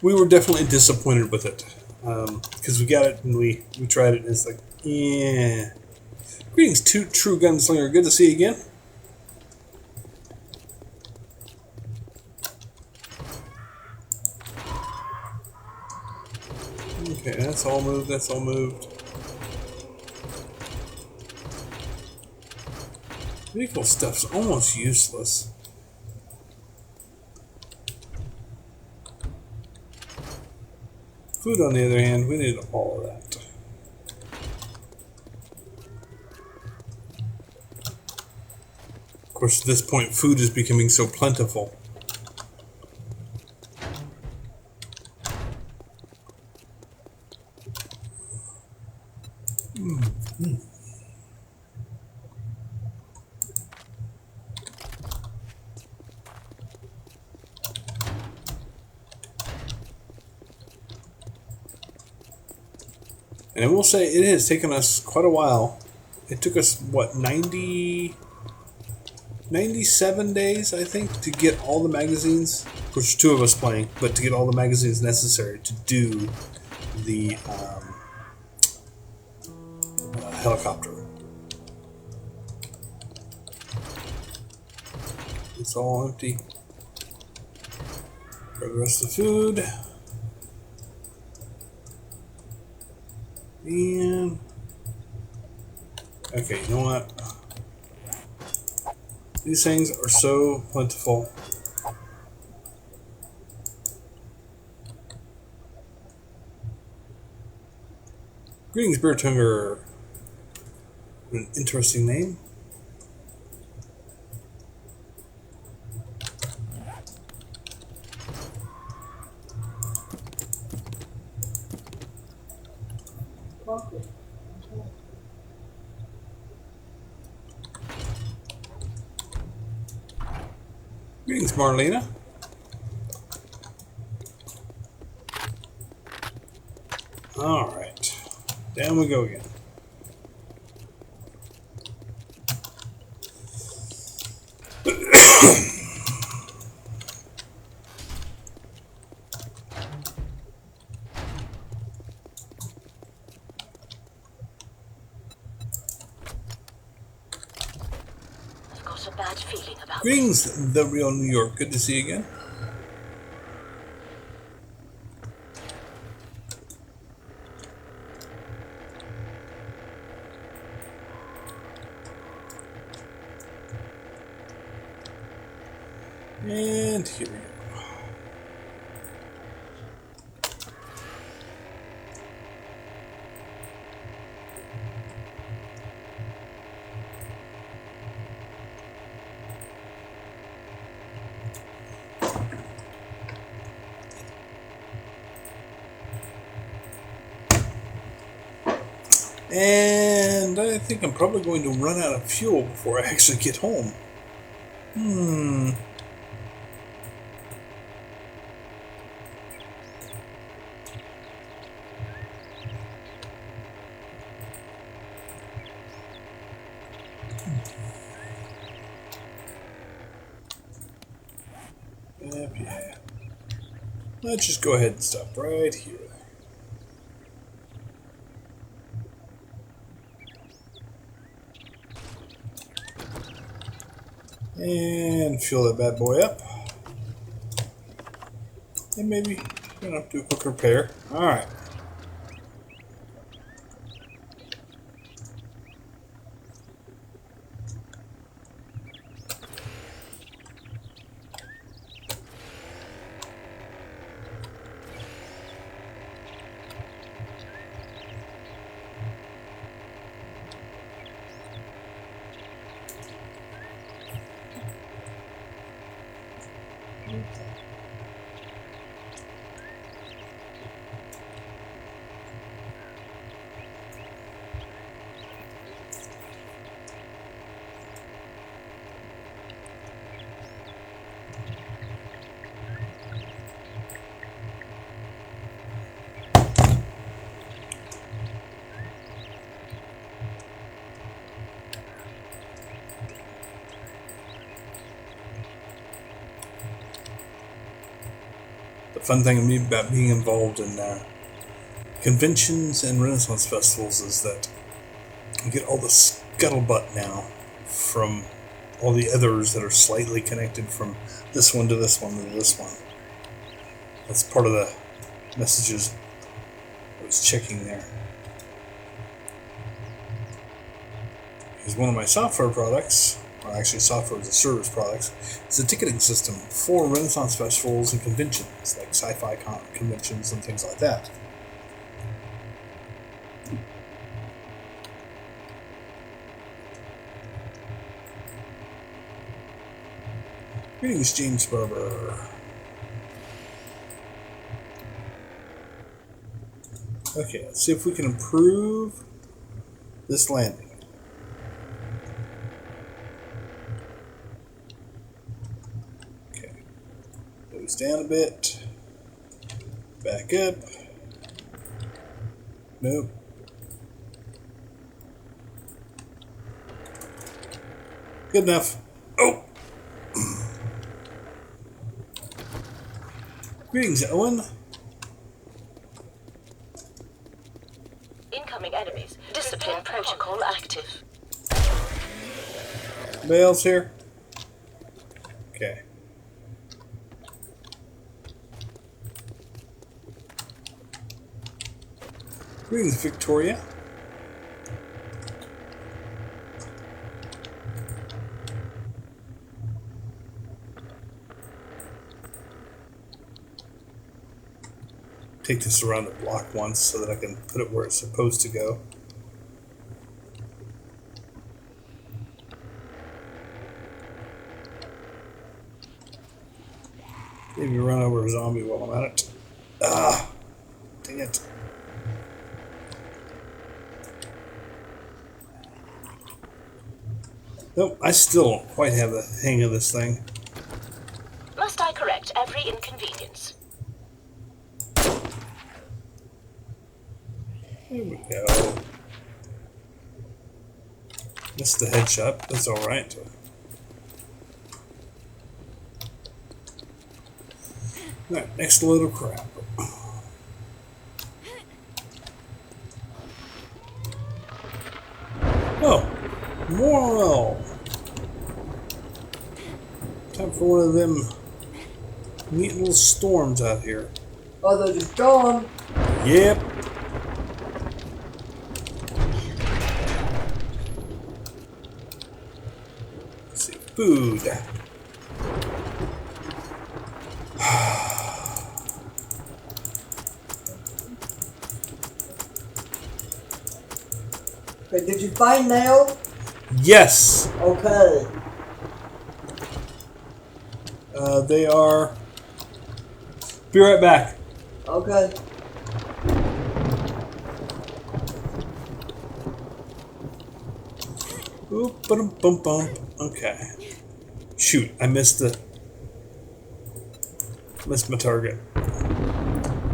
We were definitely disappointed with it. Because we got it and we tried it and it's like, yeah. Greetings, True Gunslinger. Good to see you again. Okay, that's all moved. That's all moved. Vehicle stuff's almost useless. Food, on the other hand, we need all of that. Of course, at this point, food is becoming so plentiful. And I will say, it has taken us quite a while. It took us, what, 97 days, I think, to get all the magazines. Of course, 2 of us playing, but to get all the magazines necessary to do the helicopter. It's all empty. Grab the rest of the food. And okay, you know what? These things are so plentiful. Greetings, Beartunger. An interesting name. Greetings, Marlena. All right, down we go again. I've got a bad feeling about this. Greetings, the real New York. Good to see you again. And here we go. And I think I'm probably going to run out of fuel before I actually get home. Yeah. Let's just go ahead and stop right here. And fill that bad boy up. And maybe, do a quick repair. Alright. The fun thing about being involved in conventions and Renaissance festivals is that you get all the scuttlebutt now from all the others that are slightly connected from this one to this one to this one. That's part of the messages I was checking there. Because one of my software products, or actually software as a service products, is a ticketing system for Renaissance festivals and conventions, like sci-fi conventions and things like that. Greetings, James Barber. Okay, let's see if we can improve this landing. Goes down a bit. Back up. Nope. Good enough. Oh! Greetings, Owen. Incoming enemies. Discipline protocol active. Anybody else here? Okay. Greetings, Victoria. Take this around the block once so that I can put it where it's supposed to go. Maybe run over a zombie while I'm at it. Ah! Dang it. Nope, I still don't quite have the hang of this thing. Must I correct every inconvenience? There we go. Missed the headshot. That's alright. Alright, next load of crap. Oh, more oil. Time for one of them neat little storms out here. Oh, they're just gone. Yep. Let's see, food. Okay, did you find nail? Yes. Okay. They are. Be right back. Okay. Oop, bum, bum, bum. Okay. Shoot, I missed my target.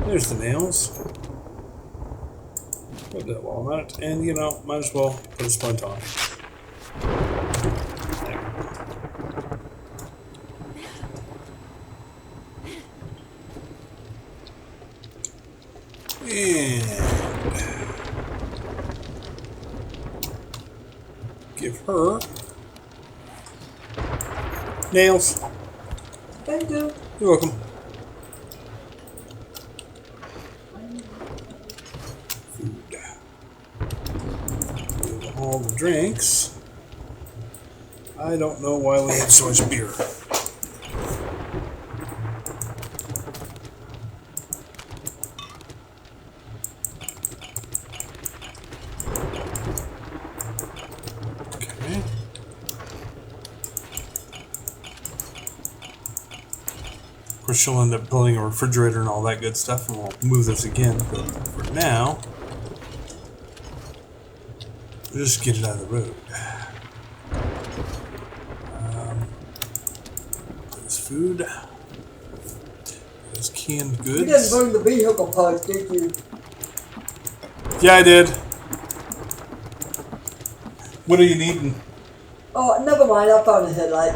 There's the nails. Put that while I'm at it, and might as well put a splint on. There. And give her nails. Thank you. You're welcome. Food. All the drinks. I don't know why we have so much beer. Okay. Of course, she'll end up building a refrigerator and all that good stuff, and we'll move this again. But for now, we'll just get it out of the road. There's food. There's canned goods. You didn't bring the vehicle parts, did you? Yeah, I did. What are you needing? Oh, never mind. I found a headlight.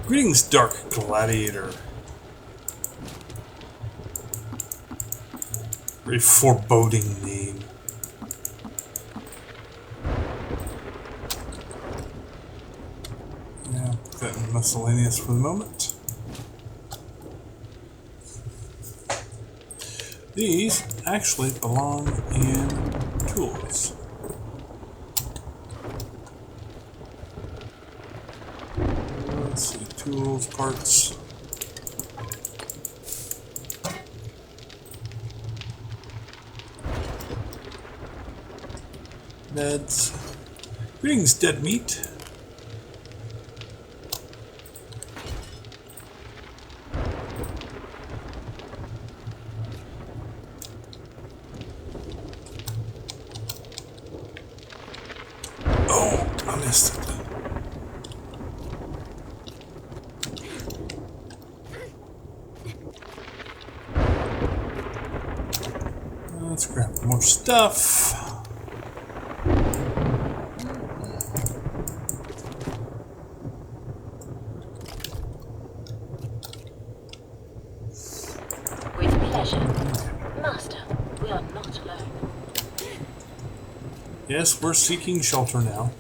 Greetings, Dark Gladiator. Very foreboding name. Yeah, put that in miscellaneous for the moment. These actually belong in tools. Let's see, tools, parts. Meds. Greetings, dead meat. Oh, I missed it. Let's grab more stuff. With pleasure. Master, we are not alone. Yes, we're seeking shelter now.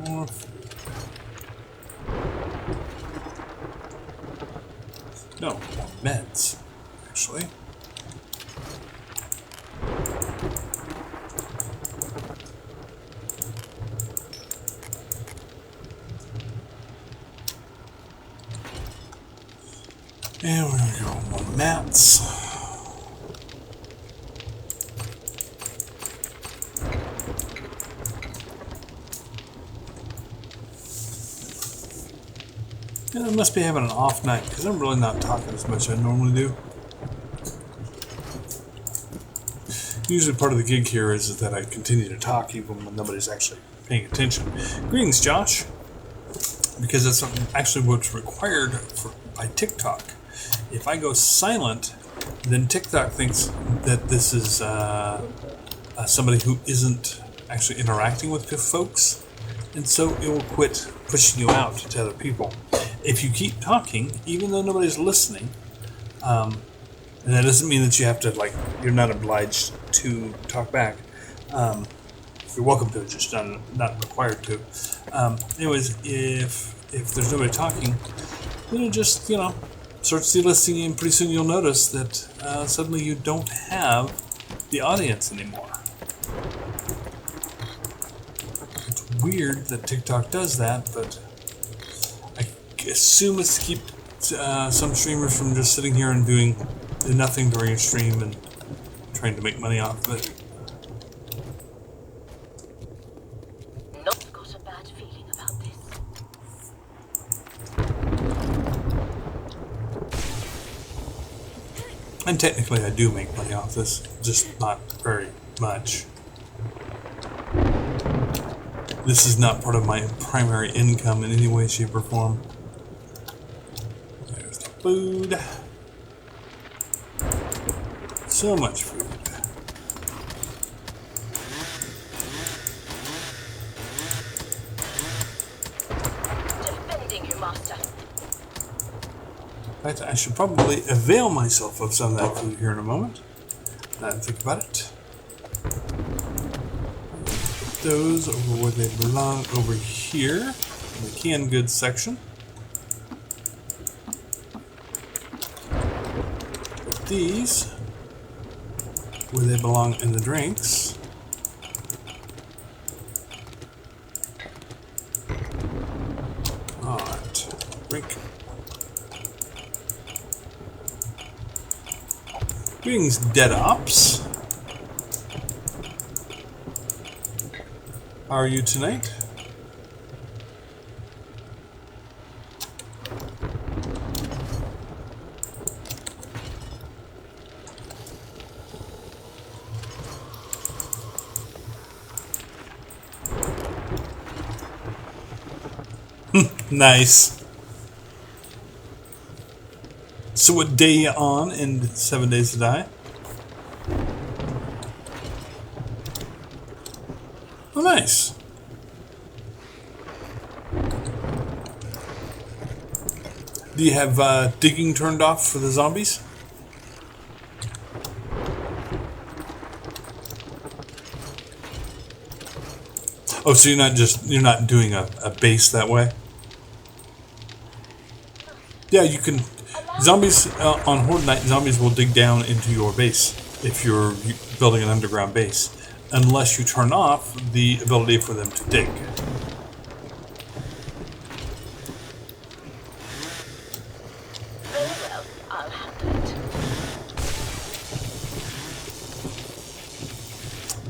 More food. No, more meds, actually. And we're gonna go more mats. And I must be having an off night because I'm really not talking as much as I normally do. Usually part of the gig here is that I continue to talk even when nobody's actually paying attention. Greetings, Josh. Because that's actually what's required by TikTok. If I go silent, then TikTok thinks that this is somebody who isn't actually interacting with folks, and so it will quit pushing you out to other people. If you keep talking, even though nobody's listening, and that doesn't mean that you have to, you're not obliged to talk back. You're welcome to, just not required to. Anyways, if there's nobody talking, then it just, starts delisting, and pretty soon you'll notice that suddenly you don't have the audience anymore. It's weird that TikTok does that, but I assume it's to keep some streamers from just sitting here and doing nothing during a stream and trying trying to make money off of it. Not got a bad feeling about this. And technically I do make money off this, just not very much. This is not part of my primary income in any way, shape, or form. There's the food. So much food. Defending you, master. In fact, I should probably avail myself of some of that food here in a moment. Now that I think about it. Put those over where they belong over here, in the canned goods section. Put these where they belong in the drinks. Alright, drink. Greetings, Dead Ops. How are you tonight? Nice. So what day you on in 7 Days to Die? Oh, nice. Do you have digging turned off for the zombies? Oh, so you're not doing a base that way? Yeah, you can. Zombies on Horde Night, zombies will dig down into your base if you're building an underground base, unless you turn off the ability for them to dig. Very well, I'll handle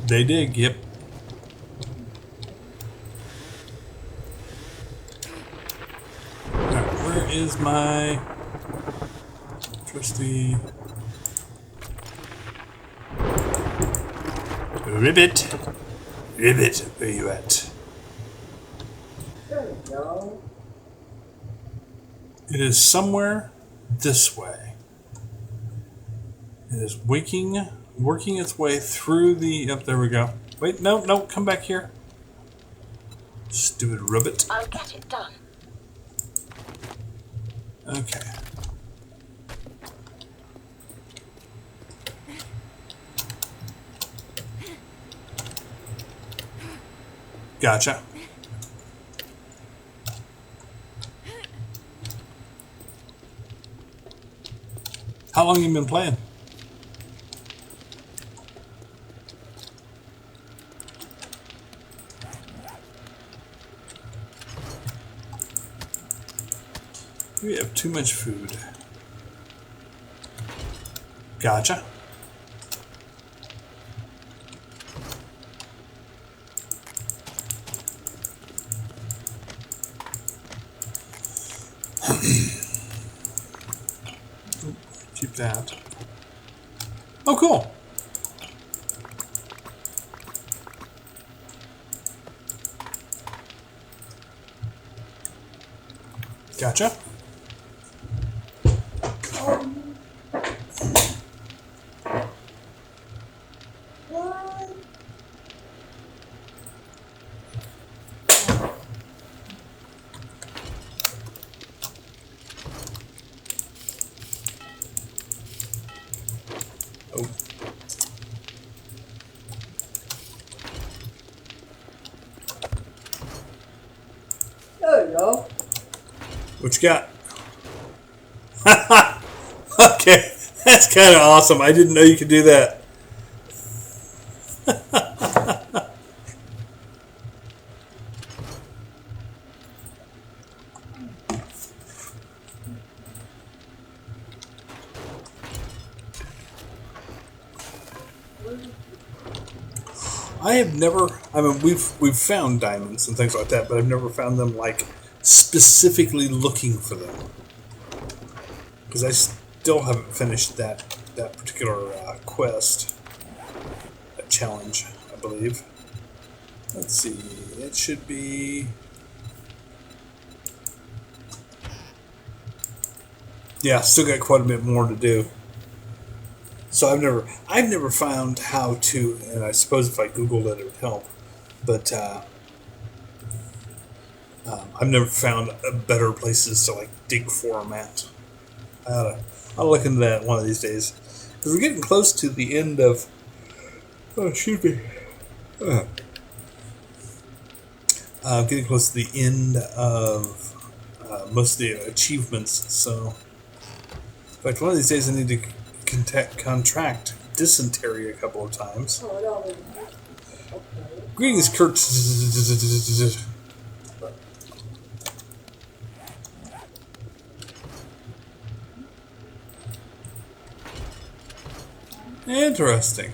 it. They dig, yep. Alright, where is my trusty Ribbit? Ribbit, where you at? There we go. It is somewhere this way. It is working its way through the. Yep, there we go. Wait, no, come back here. Stupid ribbit. I'll get it done. Okay. Gotcha. How long you been playing? We have too much food. Gotcha. Keep that. Oh, cool. Gotcha. Oh. There you go. What you got? Okay, that's kind of awesome. I didn't know you could do that. I have never. I mean, we've found diamonds and things like that, but I've never found them like specifically looking for them. Because I still haven't finished that particular quest, that challenge, I believe. Let's see. It should be. Yeah, still got quite a bit more to do. So I've never found how to, and I suppose if I Googled it, it would help. But I've never found better places to like dig for them at. I'll look into that one of these days because we're getting close to the end of. Oh, excuse me. Getting close to the end of most of the achievements. So, in fact, one of these days I need to contract dysentery a couple of times. Greetings, Kurt. Interesting.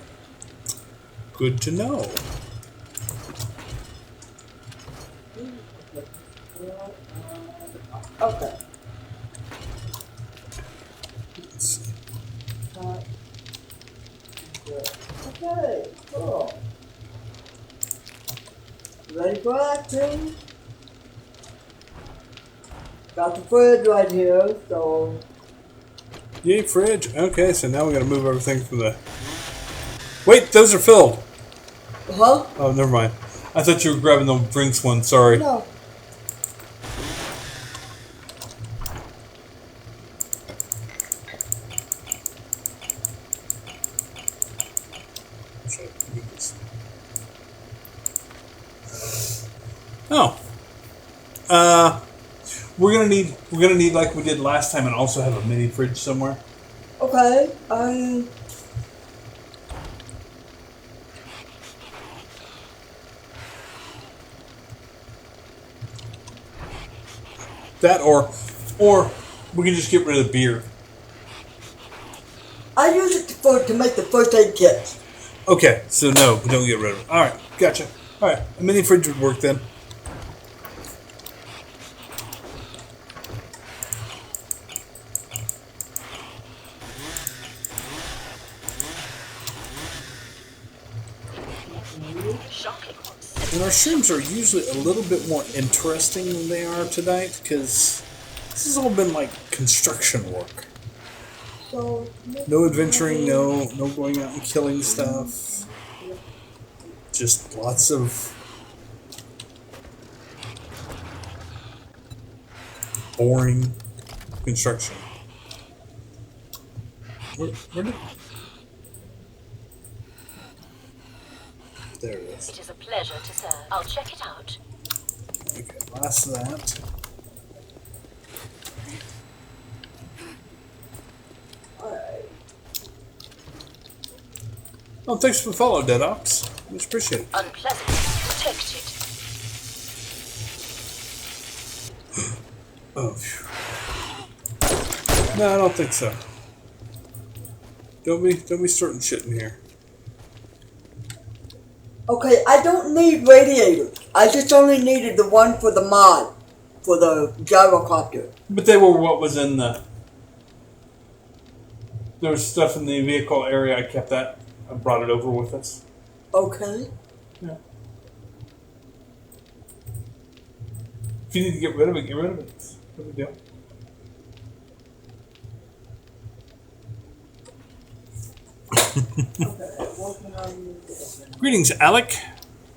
Good to know. Okay. Let's see. Okay, cool. Ready for action? Got the fridge right here, so... Yay, fridge. Okay, so now we gotta move everything from the... Wait, those are filled! Huh? Oh, never mind. I thought you were grabbing the drinks one, sorry. No. Oh. We're gonna need like we did last time and also have a mini fridge somewhere. Okay, That or we can just get rid of the beer. I use it to make the first aid kit. Okay, so no, we don't get rid of it. Alright, gotcha. Alright, a mini fridge would work then. And our streams are usually a little bit more interesting than they are tonight because this has all been like construction work. So, No adventuring, no going out and killing stuff. Just lots of boring construction. Where did... There it is. It is a pleasure to serve. I'll check it out. Okay, last of that. Oh, thanks for the follow, Dead Ops. Much appreciated. Unpleasant. Protected. Oh, phew. No, I don't think so. Don't be starting shit in here. okay, I don't need radiators. I just only needed the one for the mod, for the gyrocopter. But they were what was in the... There was stuff in the vehicle area. I kept that. I brought it over with us. Okay. Yeah. If you need to get rid of it, get rid of it. It's no big deal. Greetings, Alec.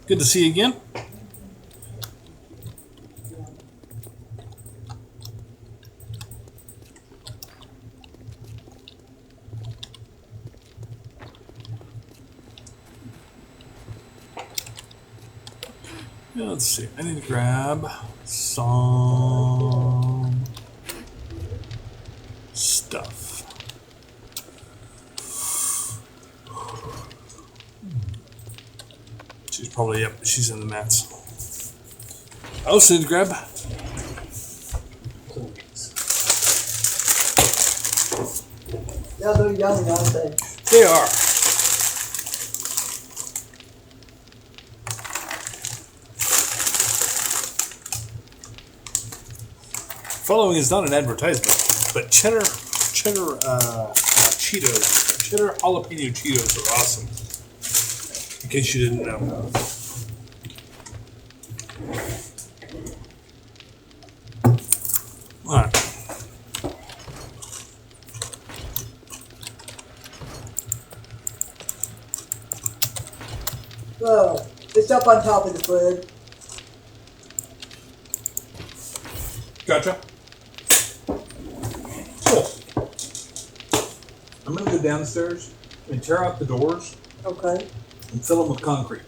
Good to see you again. Yeah, let's see. I need to grab some stuff. She's probably, yep, she's in the mats. I also need to grab. Yeah, they're young, aren't they? They are. Following is not an advertisement, but cheddar Cheetos, cheddar jalapeno Cheetos are awesome. In case you didn't know. All right. So, it's up on top of the fridge. Gotcha. Cool. I'm gonna go downstairs and tear out the doors Okay. and fill them with concrete.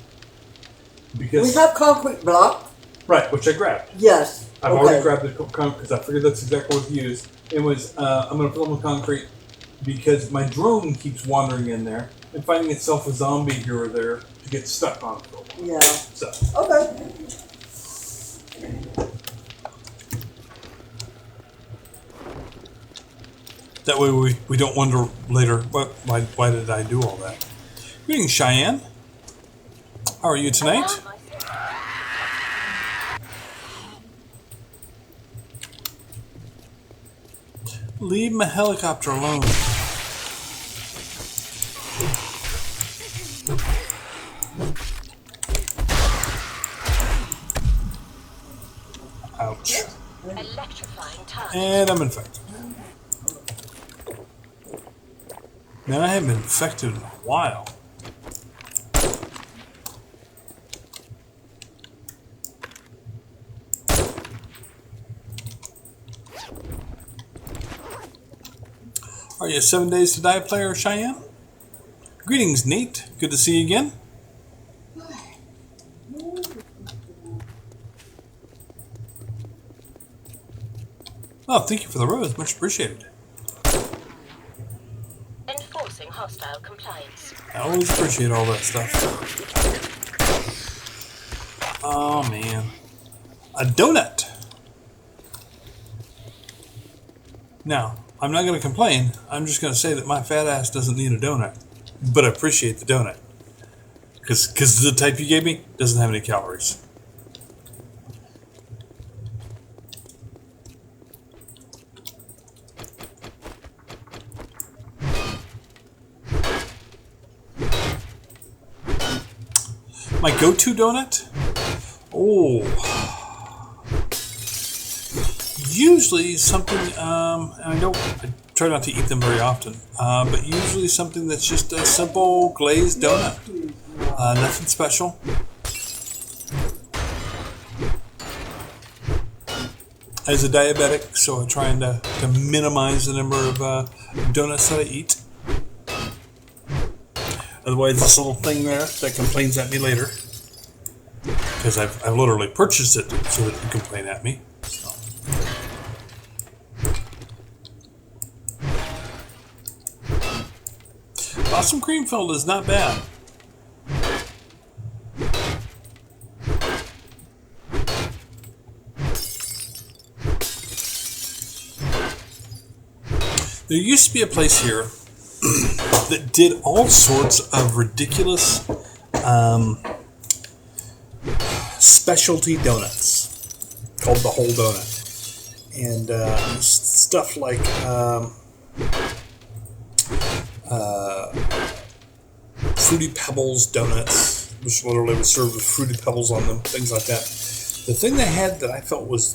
We Because have concrete block. right, which I grabbed. Yes. I've okay. already grabbed the concrete because I figured that's exactly what to use. It was I'm gonna fill them with concrete because my drone keeps wandering in there and finding itself a zombie here or there to get stuck on for a while. Yeah. So Okay. that way we don't wonder later why did I do all that. Greetings, Cheyenne. How are you tonight? Hello, my sister. Leave my helicopter alone. Ouch. Electrifying target. And I'm infected. Man, I haven't been infected in a while. Are you a 7 Days to Die player, Cheyenne? Greetings, Nate. Good to see you again. Oh, thank you for the rose. Much appreciated. Enforcing hostile compliance. I always appreciate all that stuff. Oh, man. A donut. Now, I'm not going to complain. I'm just going to say that my fat ass doesn't need a donut. But I appreciate the donut. Because the type you gave me doesn't have any calories. My go-to donut? Oh. Usually something, and I try not to eat them very often, but usually something that's just a simple glazed donut. Nothing special. As a diabetic, so I'm trying to minimize the number of donuts that I eat. Otherwise, this little thing there that complains at me later, because I literally purchased it so that it can complain at me. So. Blossom Creamfield is not bad. There used to be a place here that did all sorts of ridiculous specialty donuts called the Whole Donut. And stuff like Fruity Pebbles donuts, which literally was served with Fruity Pebbles on them, things like that. The thing they had that I felt was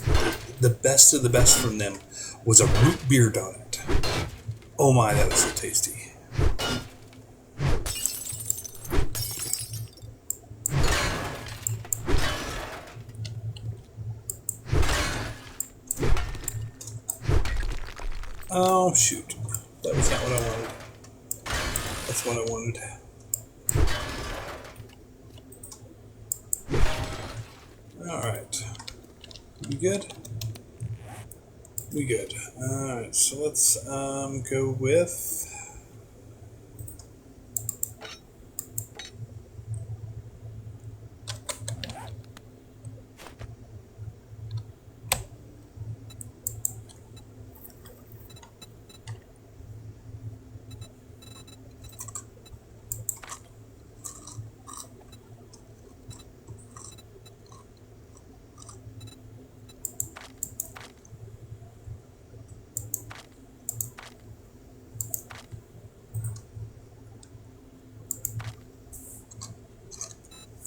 the best of the best from them was a root beer donut. Oh my, that was so tasty. Oh shoot, that was not what I wanted. That's what I wanted. Alright. We good? We good. Alright, so let's go with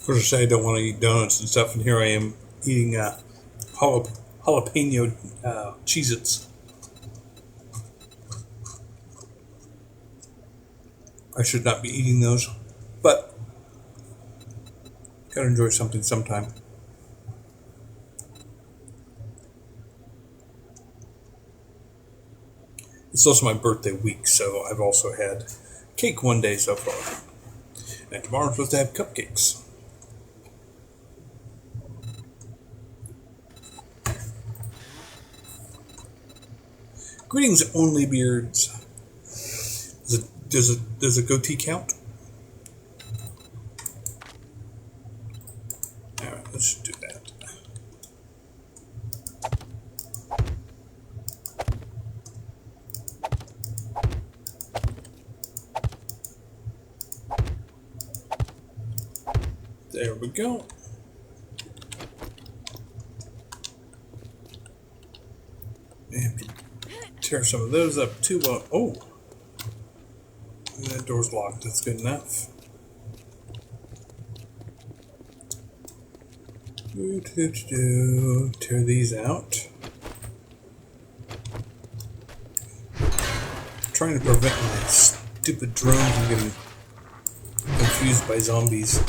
Of course, I say I don't want to eat donuts and stuff, and here I am eating jalapeno Cheez-Its. I should not be eating those, but gotta enjoy something sometime. It's also my birthday week, so I've also had cake one day so far. And tomorrow I'm supposed to have cupcakes. Greetings, Only Beards. Does a goatee count? Alright, let's do that. There we go. I have to tear some of those up too. Oh, that door's locked. That's good enough. Tear these out. I'm trying to prevent my stupid drone from getting confused by zombies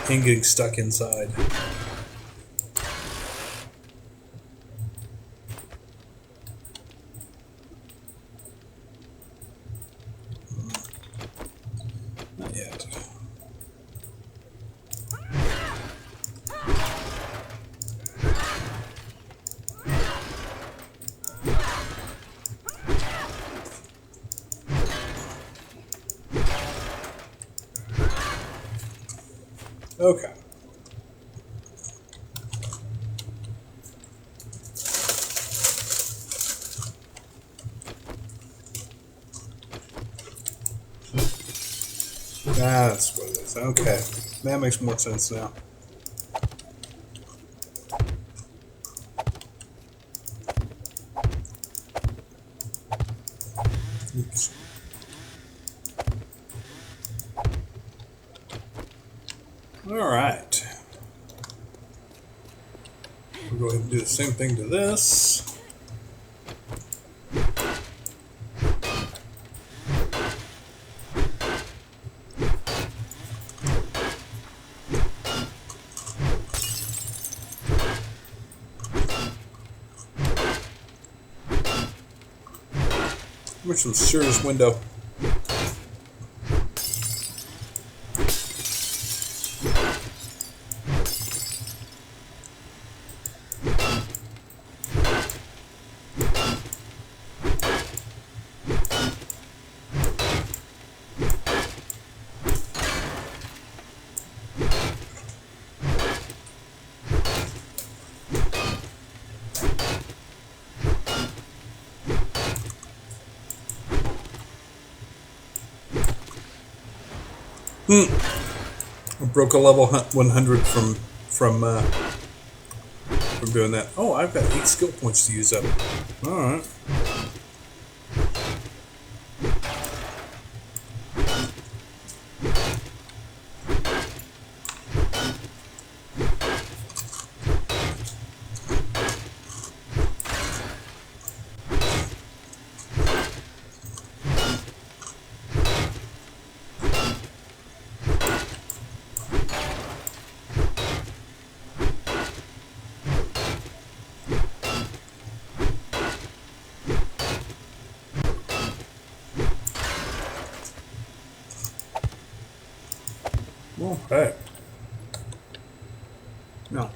and getting stuck inside. Not yet. Okay. That's what it is. Okay. That makes more sense now. Oops. All right. We'll go ahead and do the same thing to this. Which some serious window. I broke a level 100 from doing that. Oh, I've got 8 skill points to use up. All right. Okay. No.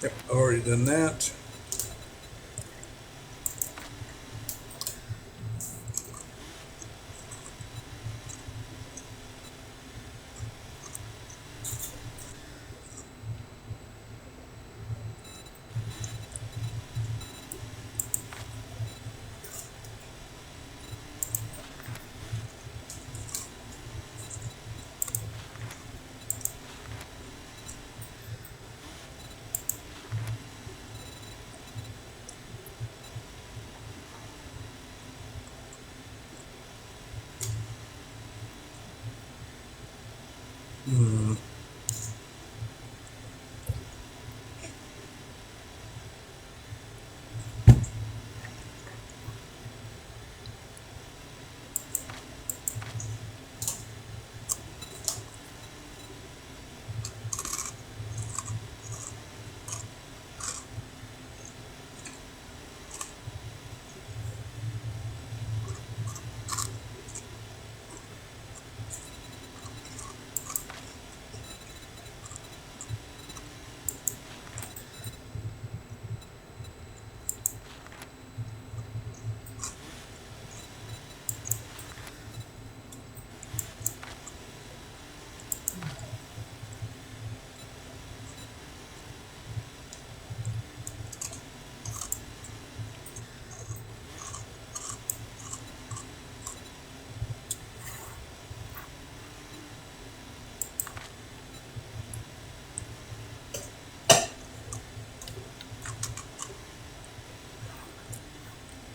Yep, already done that.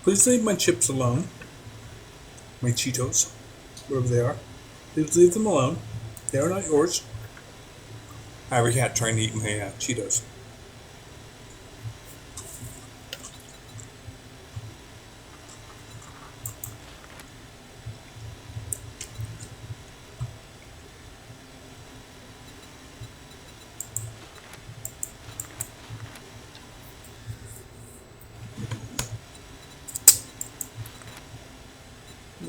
Please leave my chips alone. My Cheetos, wherever they are. Please leave them alone. They are not yours. I have a cat trying to eat my Cheetos.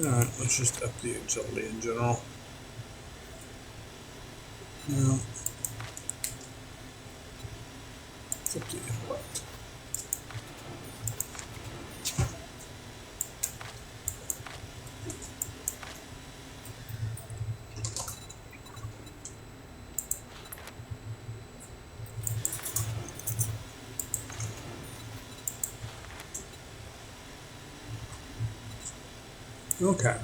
Alright, let's just up the agility in general. No. It's up to intellect. Okay.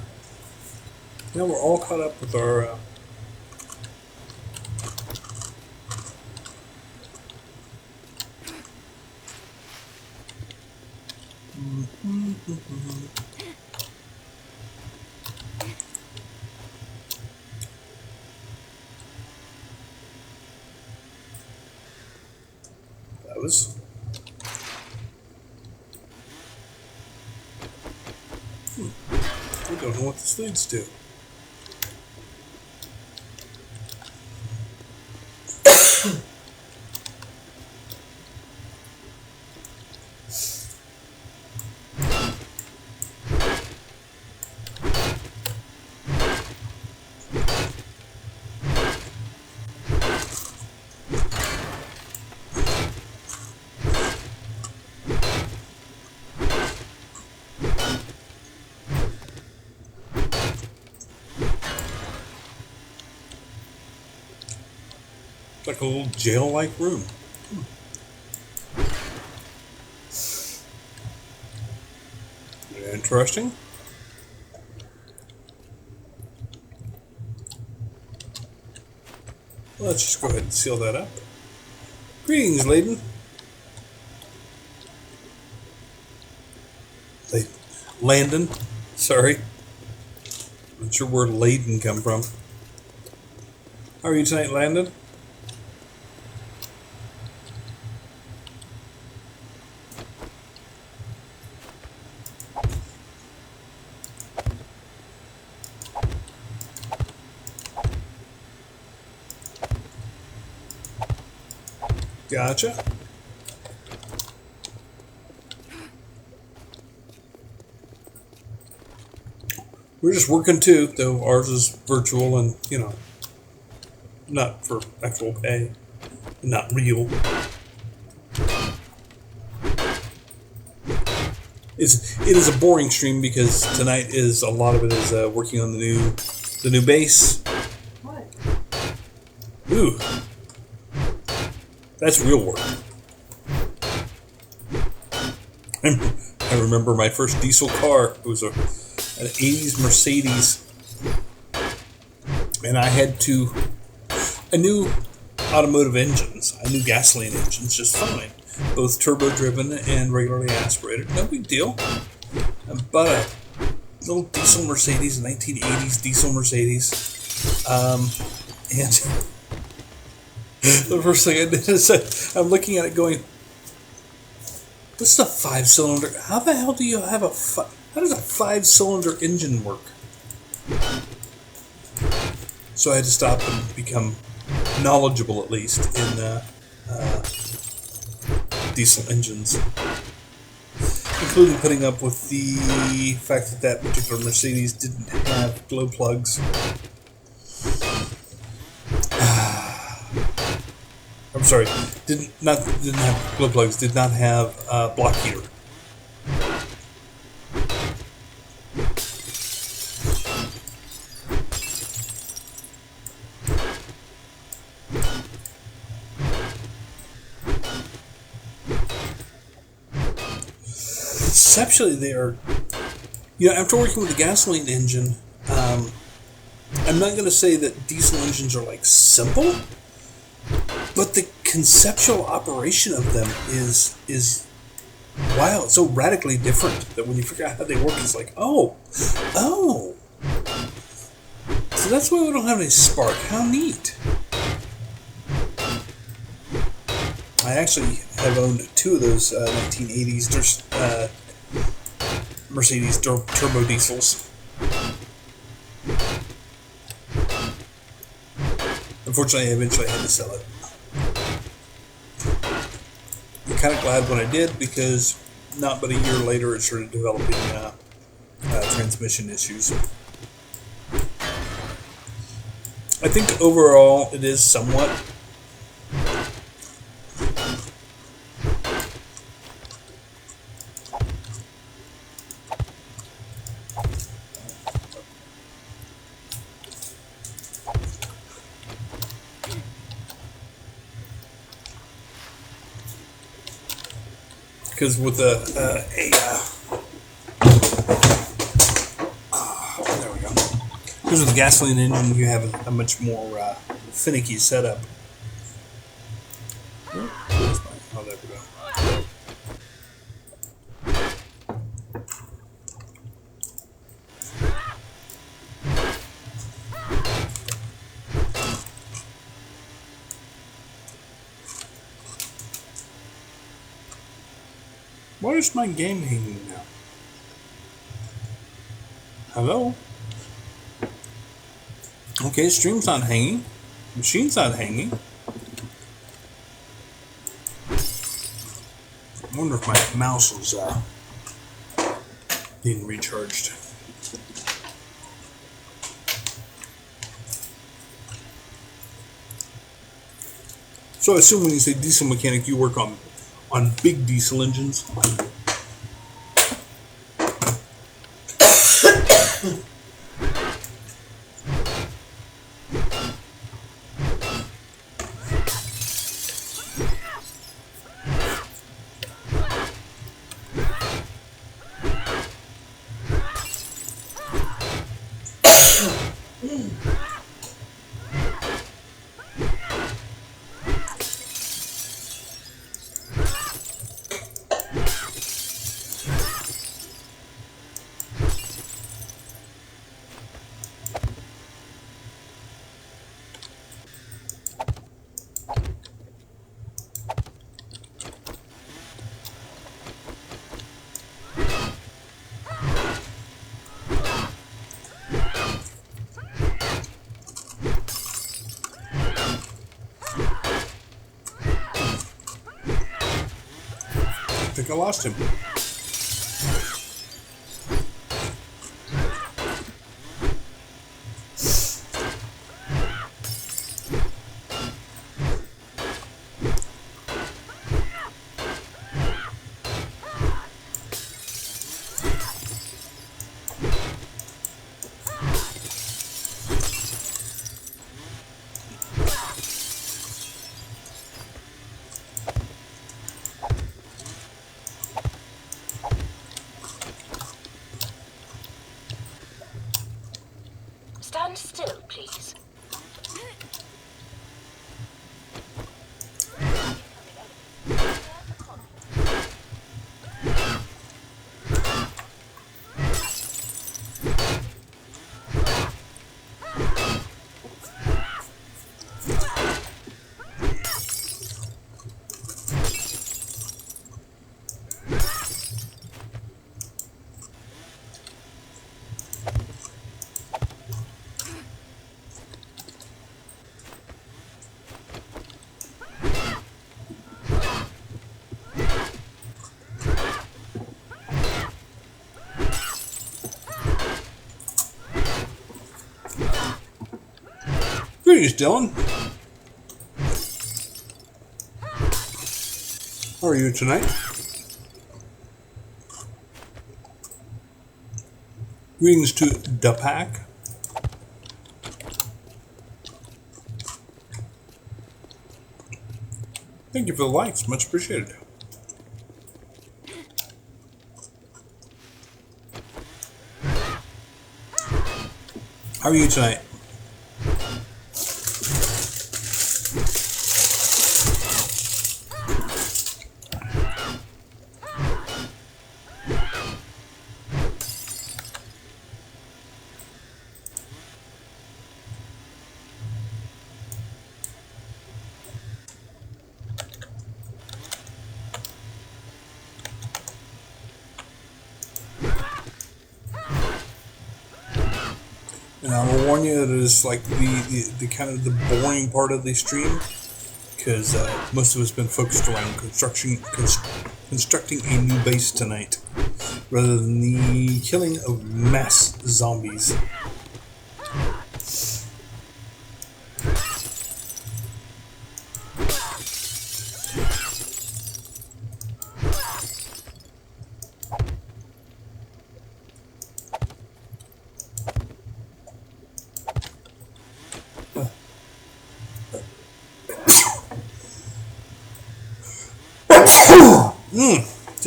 Now we're all caught up with our that was I don't know what this leads to. Like a little jail-like room. Interesting. Let's just go ahead and seal that up. Greetings, Layden. Landon. Sorry. Not sure where Layden come from. How are you tonight, Landon? Gotcha. We're just working too, though ours is virtual and, you know, not for actual pay, not real. It is a boring stream because tonight is a lot of it is working on the new base. What? Ooh. That's real work. I remember my first diesel car. It was an 80s Mercedes. And I knew automotive engines. I knew gasoline engines just fine. Both turbo-driven and regularly aspirated. No big deal. But a little diesel Mercedes, 1980s diesel Mercedes. And the first thing I did is I'm looking at it going, this is a 5-cylinder. How the hell do you have how does a 5-cylinder engine work? So I had to stop and become knowledgeable, at least, in diesel engines. Including putting up with the fact that that particular Mercedes didn't have glow plugs. I'm sorry, didn't have glow plugs, did not have block heater. Conceptually, they are, after working with the gasoline engine, I'm not going to say that diesel engines are like simple, but the conceptual operation of them is wow, it's so radically different that when you figure out how they work, it's like, oh. So that's why we don't have any spark. How neat. I actually have owned two of those 1980s Mercedes turbo diesels. Unfortunately, I eventually had to sell it. I'm kind of glad when I did, because not but a year later it started developing transmission issues. I think overall it is somewhat because with there we go. Because with the gasoline engine, you have a much more finicky setup. Oh, there we go. Why is my game hanging now? Hello? Okay, stream's not hanging. Machine's not hanging. I wonder if my mouse is being recharged. So I assume when you say diesel mechanic, you work on big diesel engines. I think I lost him. Stand still, please. Greetings, Dylan. How are you tonight? Greetings to the pack. Thank you for the likes, much appreciated. How are you tonight? And I will warn you, it is like the kind of the boring part of the stream because most of us been focused around constructing a new base tonight, rather than the killing of mass zombies.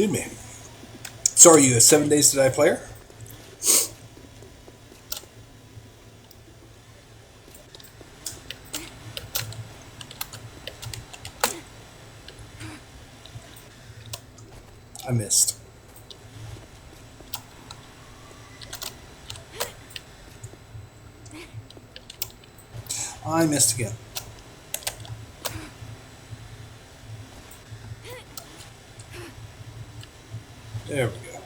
Excuse me. Sorry, you a 7 Days to Die player? I missed. I missed again. There we go.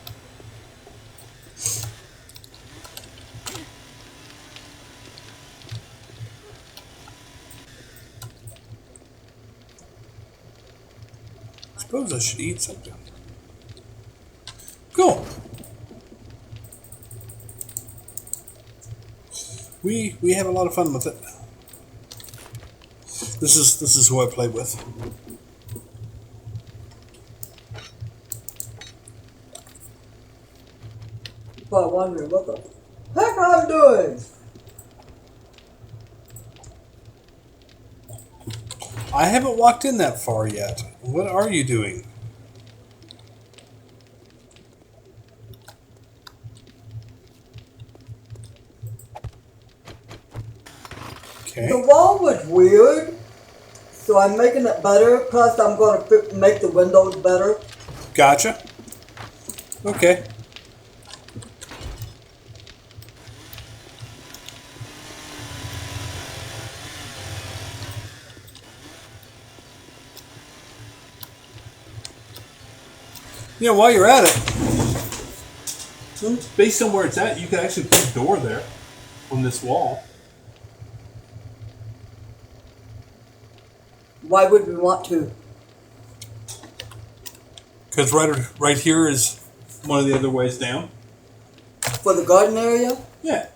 Suppose I should eat something. Cool. We have a lot of fun with it. This is who I play with. But I'm wondering what the heck I'm doing. I haven't walked in that far yet. What are you doing? Okay. The wall was weird, so I'm making it better. Plus, I'm going to make the windows better. Gotcha. Okay. Yeah, while you're at it, based on where it's at, you could actually put a door there on this wall. Why would we want to? Because right here is one of the other ways down. For the garden area? Yeah.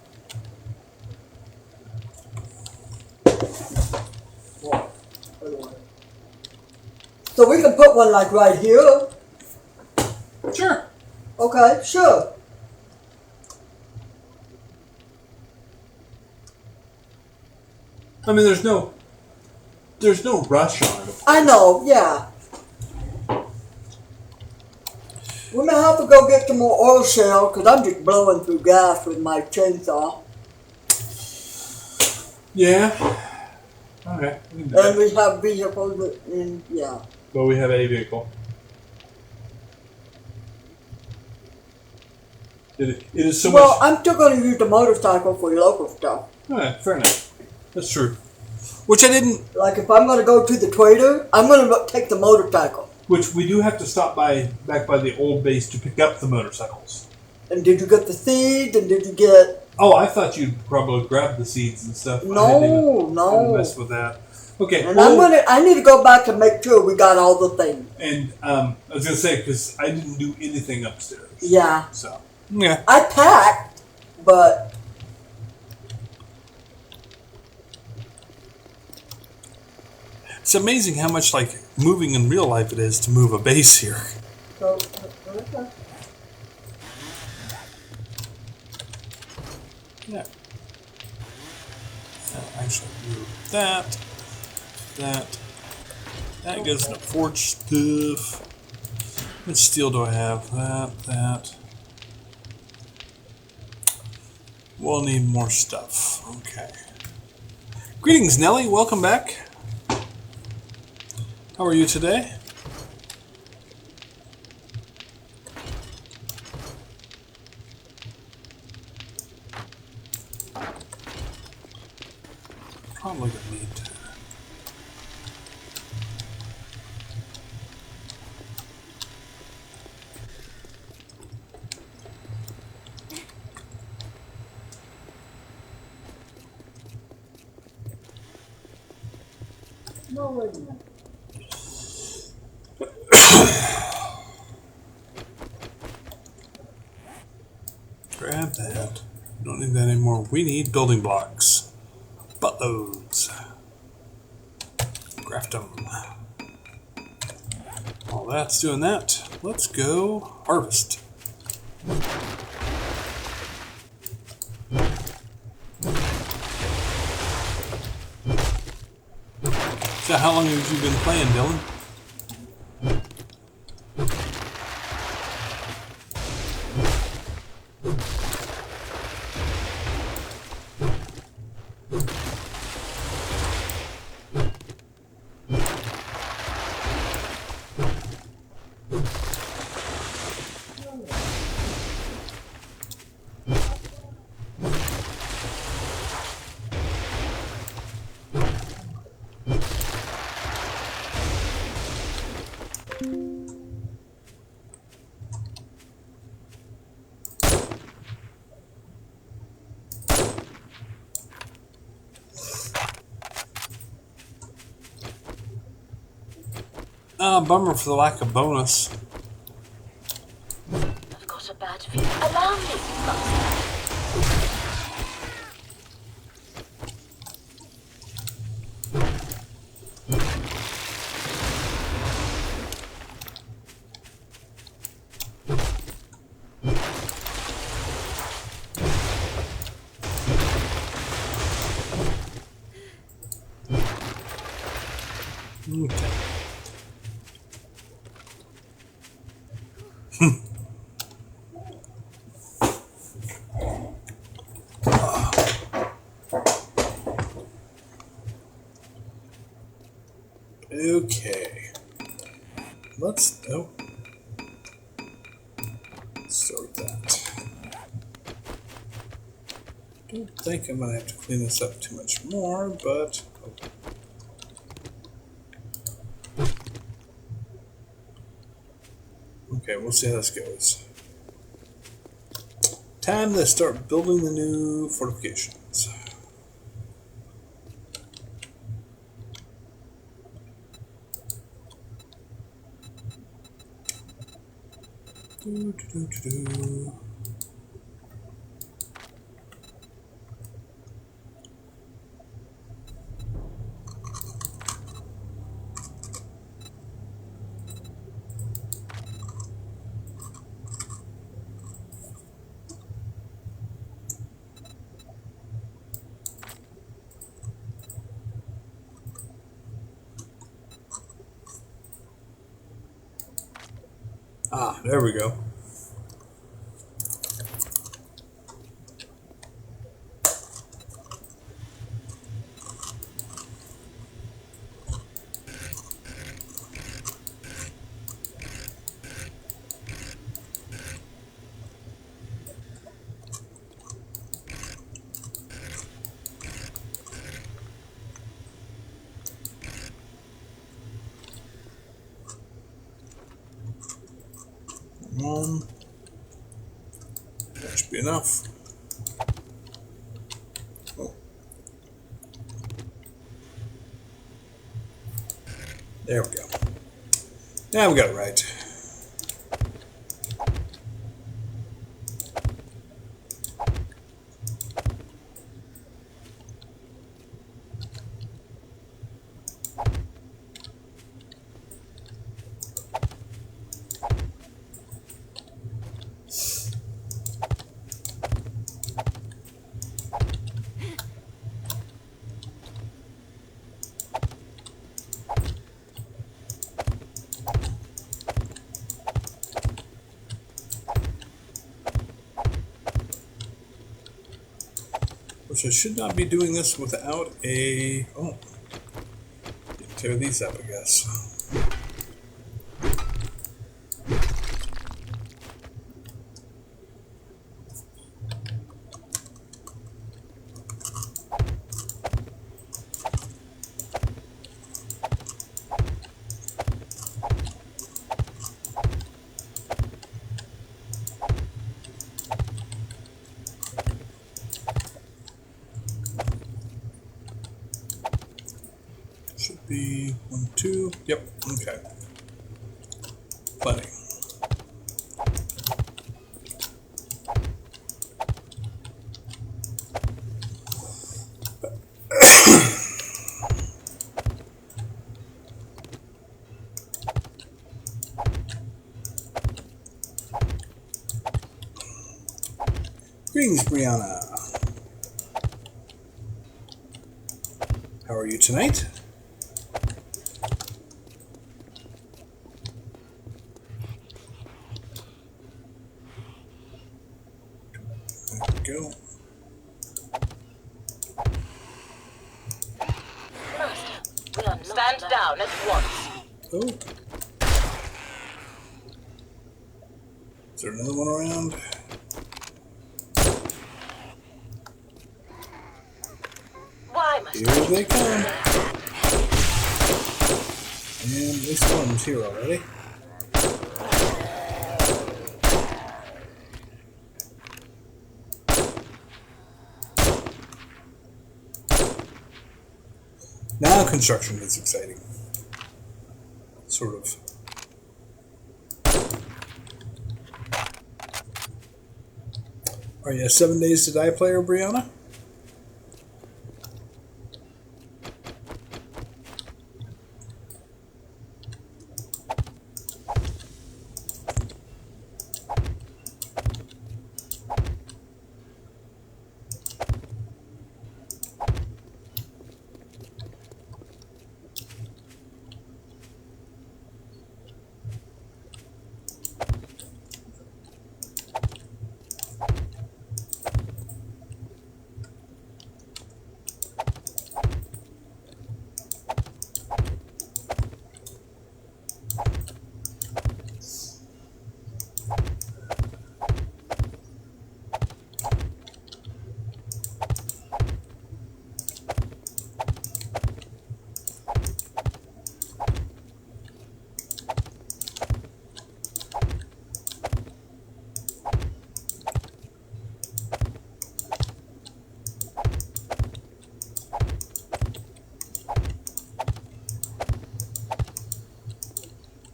So we can put one like right here. Sure. Okay, sure. I mean, there's no rush on it. I know, yeah. We may have to go get some more oil shale because I'm just blowing through gas with my chainsaw. Yeah. Okay. We can do And that. we have vehicles that, and yeah. Well, we have a vehicle. It is so Well, much. I'm still going to use the motorcycle for local stuff. Alright, fair enough. That's true. Which I didn't. Like if I'm going to go to the trader, I'm going to take the motorcycle. Which we do have to stop back by the old base to pick up the motorcycles. And did you get the seeds? And did you get... Oh, I thought you'd probably grab the seeds and stuff. No, I didn't no. mess with that. Okay. And well, I need to go back and make sure we got all the things. And I was gonna say because I didn't do anything upstairs. Yeah. So yeah. I packed, but... It's amazing how much like moving in real life it is to move a base here. So, Yeah. Actually, move that. That goes into forge stuff. What steel do I have? That. We'll need more stuff. Okay. Greetings, Nelly. Welcome back. How are you today? Probably gonna need to. Grab that. Don't need that anymore. We need building blocks. Buttloads. Craft them. While that's doing that, let's go harvest. So how long have you been playing, Dylan? Bummer for the lack of bonus. I've got a bad feeling. Allow me, Master. Okay. Okay. Let's start that. Don't think I'm gonna have to clean this up too much more, but okay, we'll see how this goes. Time to start building the new fortifications. Do. Ah, there we go. That should be enough. Oh. There we go. Now we got it right. Which I should not be doing this without a... Oh. Tear these up, I guess. Should be Yep. Okay. Funny. Greetings, Brianna. How are you tonight? There we go. Master, we are not stand down at once. Oh. Is there another one around? Why must Here they come. And this one's here already. Now construction is exciting. Sort of. Are you a 7 Days to Die player, Brianna?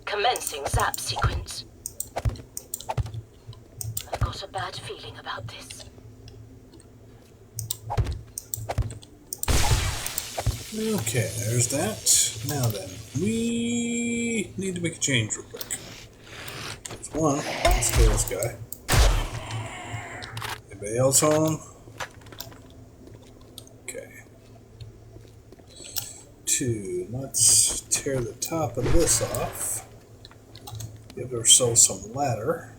Commencing zap sequence. I've got a bad feeling about this. Okay, there's that. Now then, we need to make a change real quick. There's one. Let's kill this guy. Anybody else home? Okay. 2. Let's tear the top of this off. Give ourselves some ladder.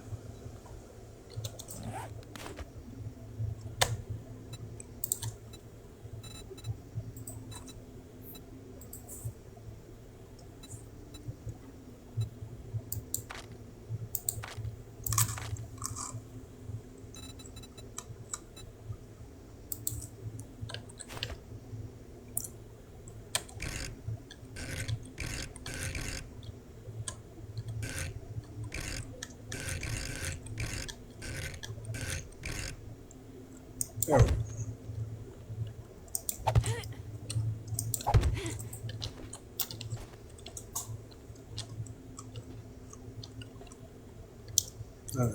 There we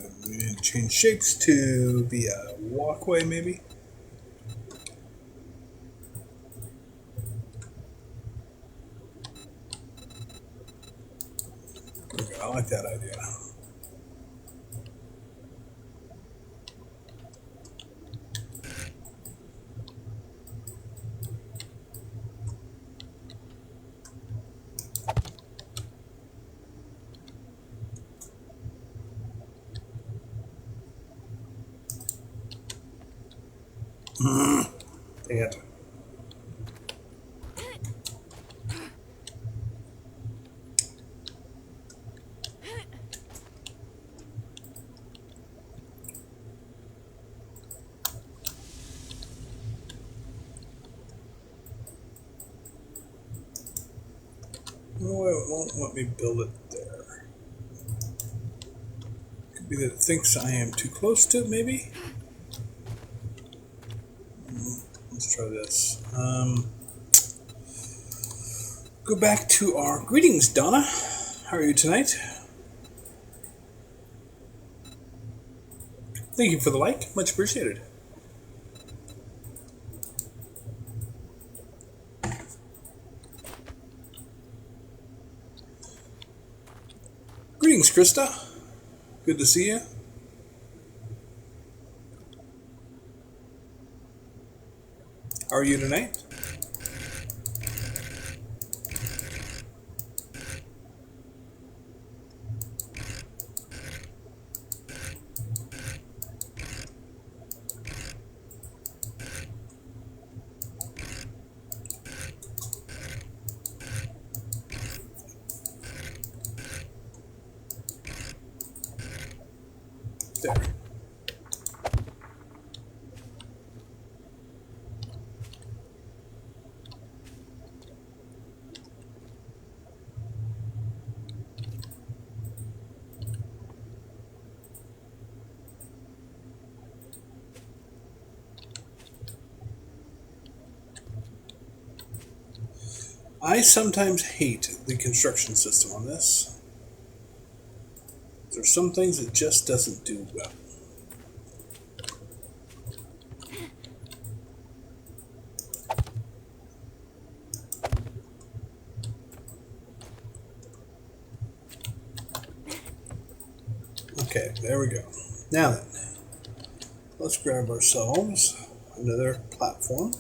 go. We need to change shapes to be a walkway, maybe. Okay, I like that idea. Dang it. No, it won't let me build it there. Could be that it thinks I am too close to it, maybe? Let's try this. Go back to our greetings, Donna. How are you tonight? Thank you for the like. Much appreciated. Greetings, Krista. Good to see you. How are you tonight? There. I sometimes hate the construction system on this. There's some things it just doesn't do well. Okay, there we go. Now then, let's grab ourselves another platform.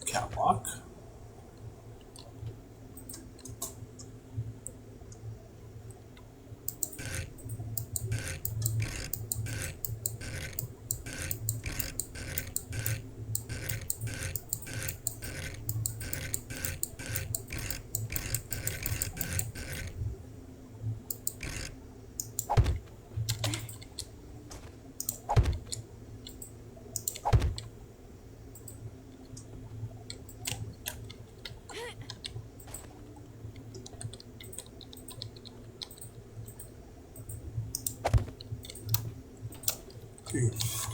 Catwalk.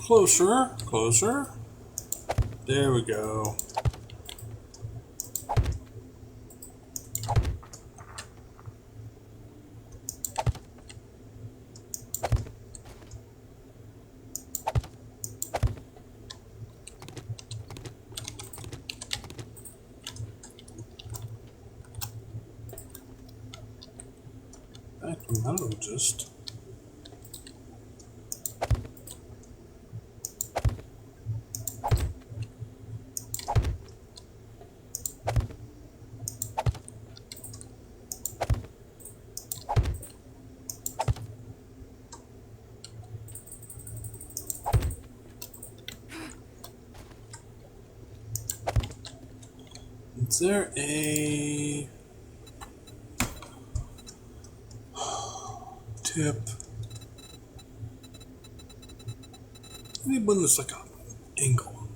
Closer, closer. There we go. Just is there a tip? I need one that's like an angle.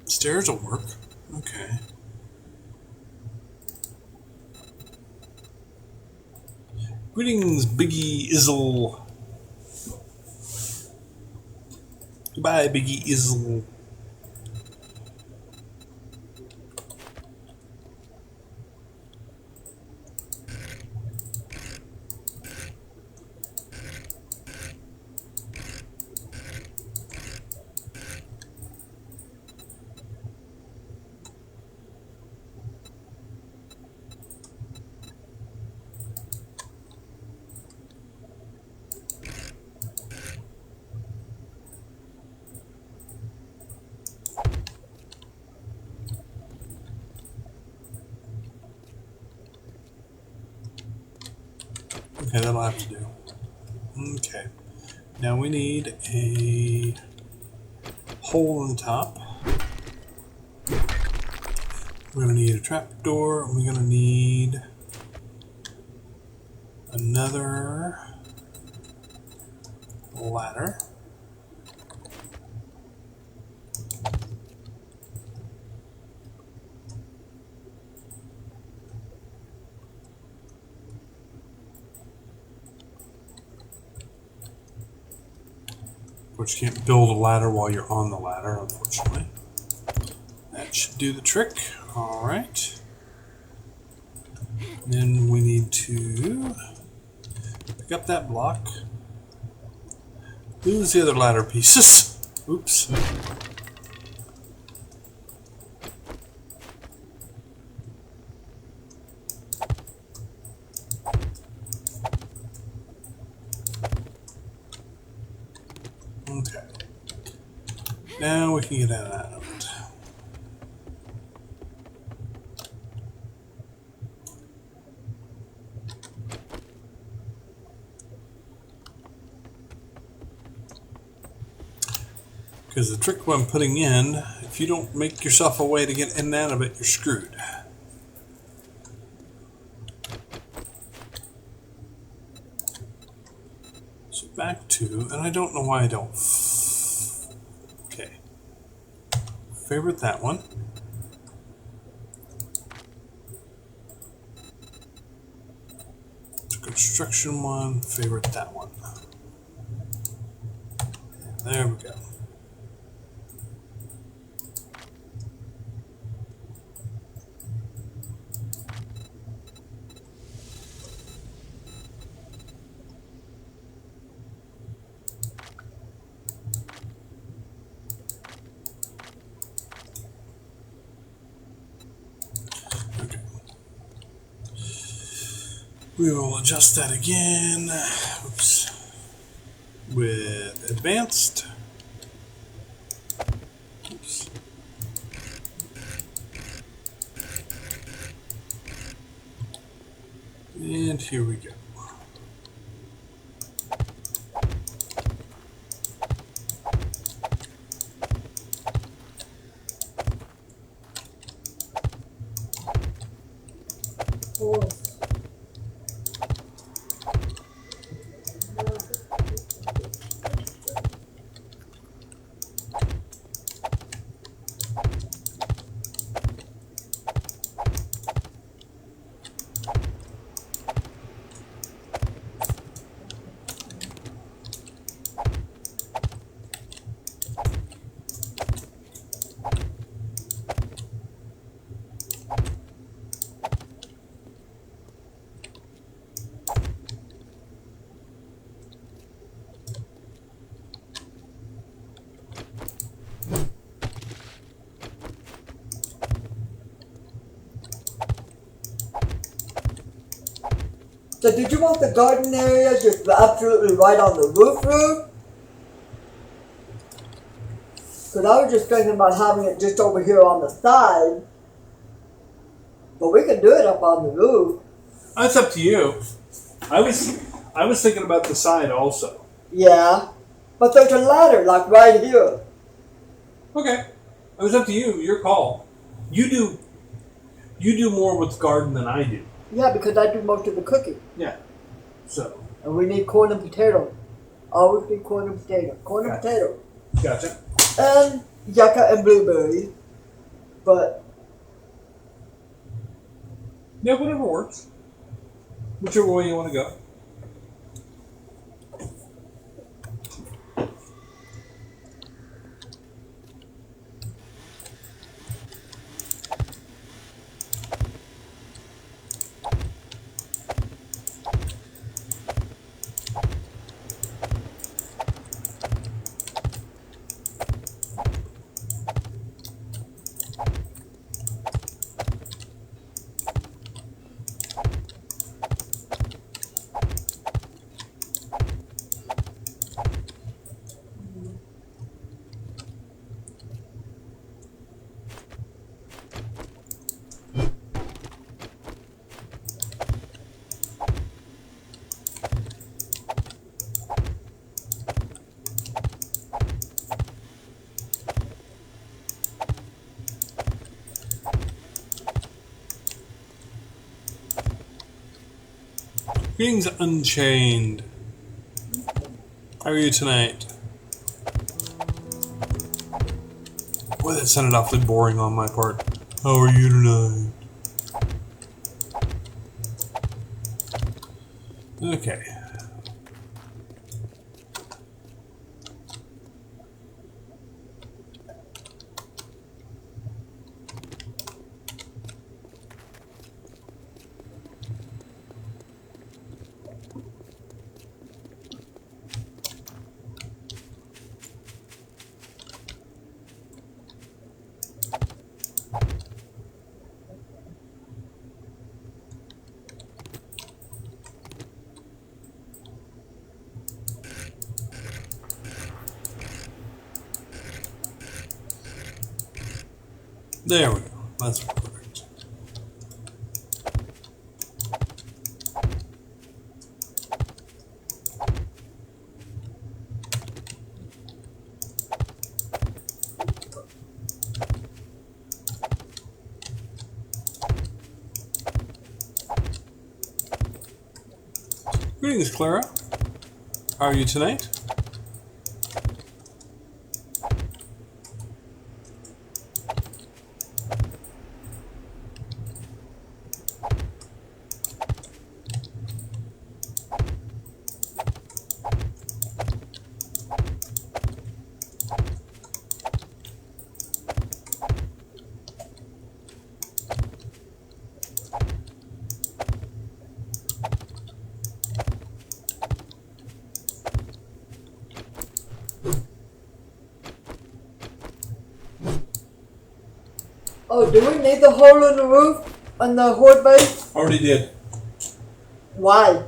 Stairs will work. Okay. Greetings, Biggie Izzle. Goodbye, Biggie Izzle. Okay, that'll have to do. Okay. Now we need a hole in the top. We're going to need a trapdoor, and we're going to need another ladder. But you can't build a ladder while you're on the ladder, unfortunately. That should do the trick. Alright. Then we need to pick up that block. Lose the other ladder pieces. Oops. Okay. Now we can get out of it. Because the trick I'm putting in, if you don't make yourself a way to get in and out of it, you're screwed. So back to, and I don't know why I don't. Okay. Favorite that one. The construction one, favorite that one. There we go. We will adjust that again. Oops. With advanced. Oops. And here we go. So did you want the garden area just absolutely right on the roof? Because I was just thinking about having it just over here on the side. But we can do it up on the roof. That's up to you. I was thinking about the side also. Yeah. But there's a ladder like right here. Okay. It was up to you. Your call. You do more with the garden than I do. Yeah, because I do most of the cooking. Yeah. So. And we need corn and potato. Always need corn and potato. Corn and potato. Gotcha. And yucca and blueberries. But Yeah, whatever works. Whichever way you want to go. Greetings, Unchained. How are you tonight? Boy, that sounded awfully boring on my part. How are you tonight? Okay. There we go. That's perfect. Greetings, Clara. How are you tonight? Oh, do we need the hole in the roof on the horde base? Already did. Why?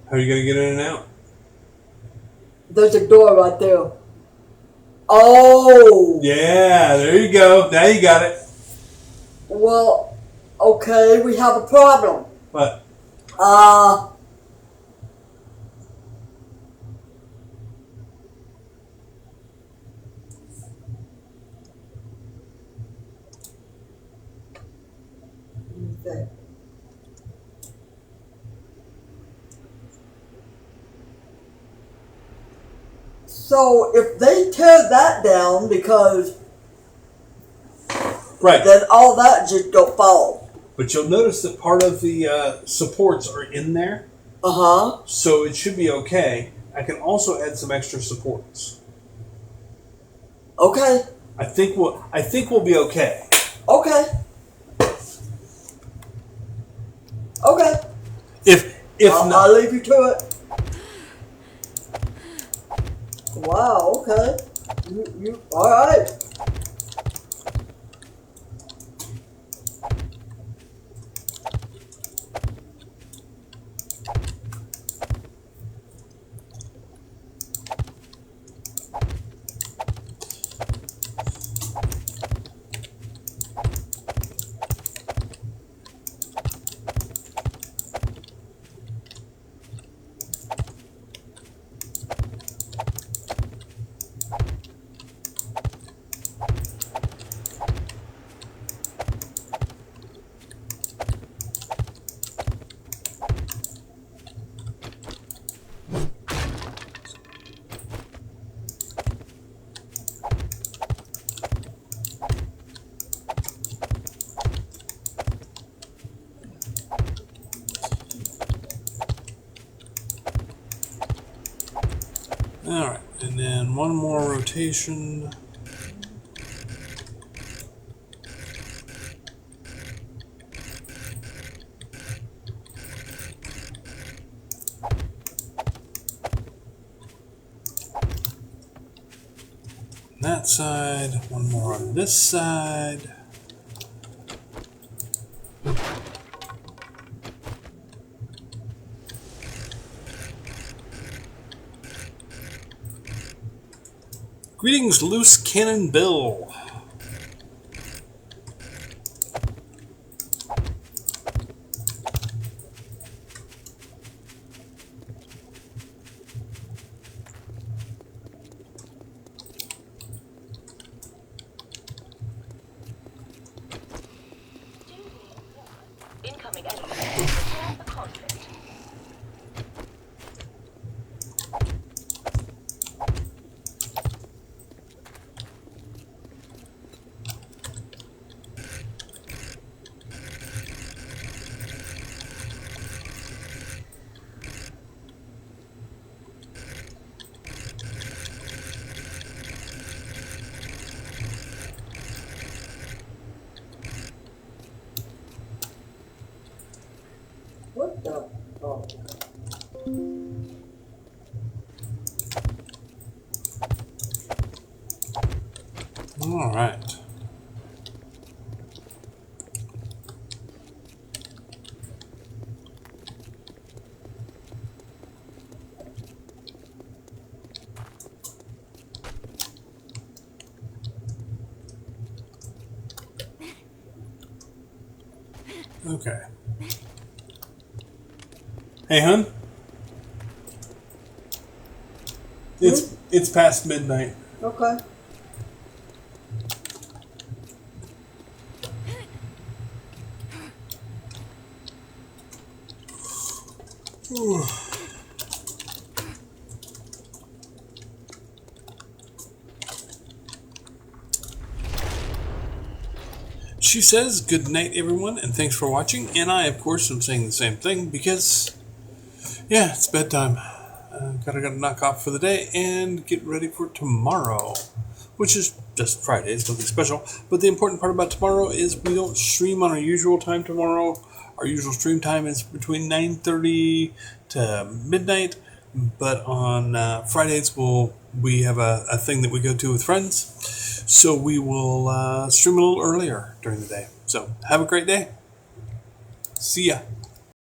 How are you gonna get in and out? There's a door right there. Oh! Yeah, there you go. Now you got it. Well, okay, we have a problem. What? Okay. So if they tear that down, because Right. then all that just go fall. But you'll notice that part of the supports are in there, so it should be okay. I can also add some extra supports. Okay. I think we'll be okay. Okay. Okay. If not, I'll leave you to it. Wow. Okay. You all right? all right, and then one more rotation. That side, one more on this side. Greetings, Loose Cannon Bill. Incoming enemy. Prepare for conflict. What the? Oh. All right. Okay. Hey, hun. It's past midnight. Okay. She says, good night, everyone, and thanks for watching. And I, of course, am saying the same thing because, yeah, it's bedtime. Gotta knock off for the day and get ready for tomorrow, which is just Friday. It's nothing special. But the important part about tomorrow is we don't stream on our usual time tomorrow. Our usual stream time is between 9:30 to midnight. But on Fridays, we have a thing that we go to with friends. So we will stream a little earlier during the day. So have a great day. See ya.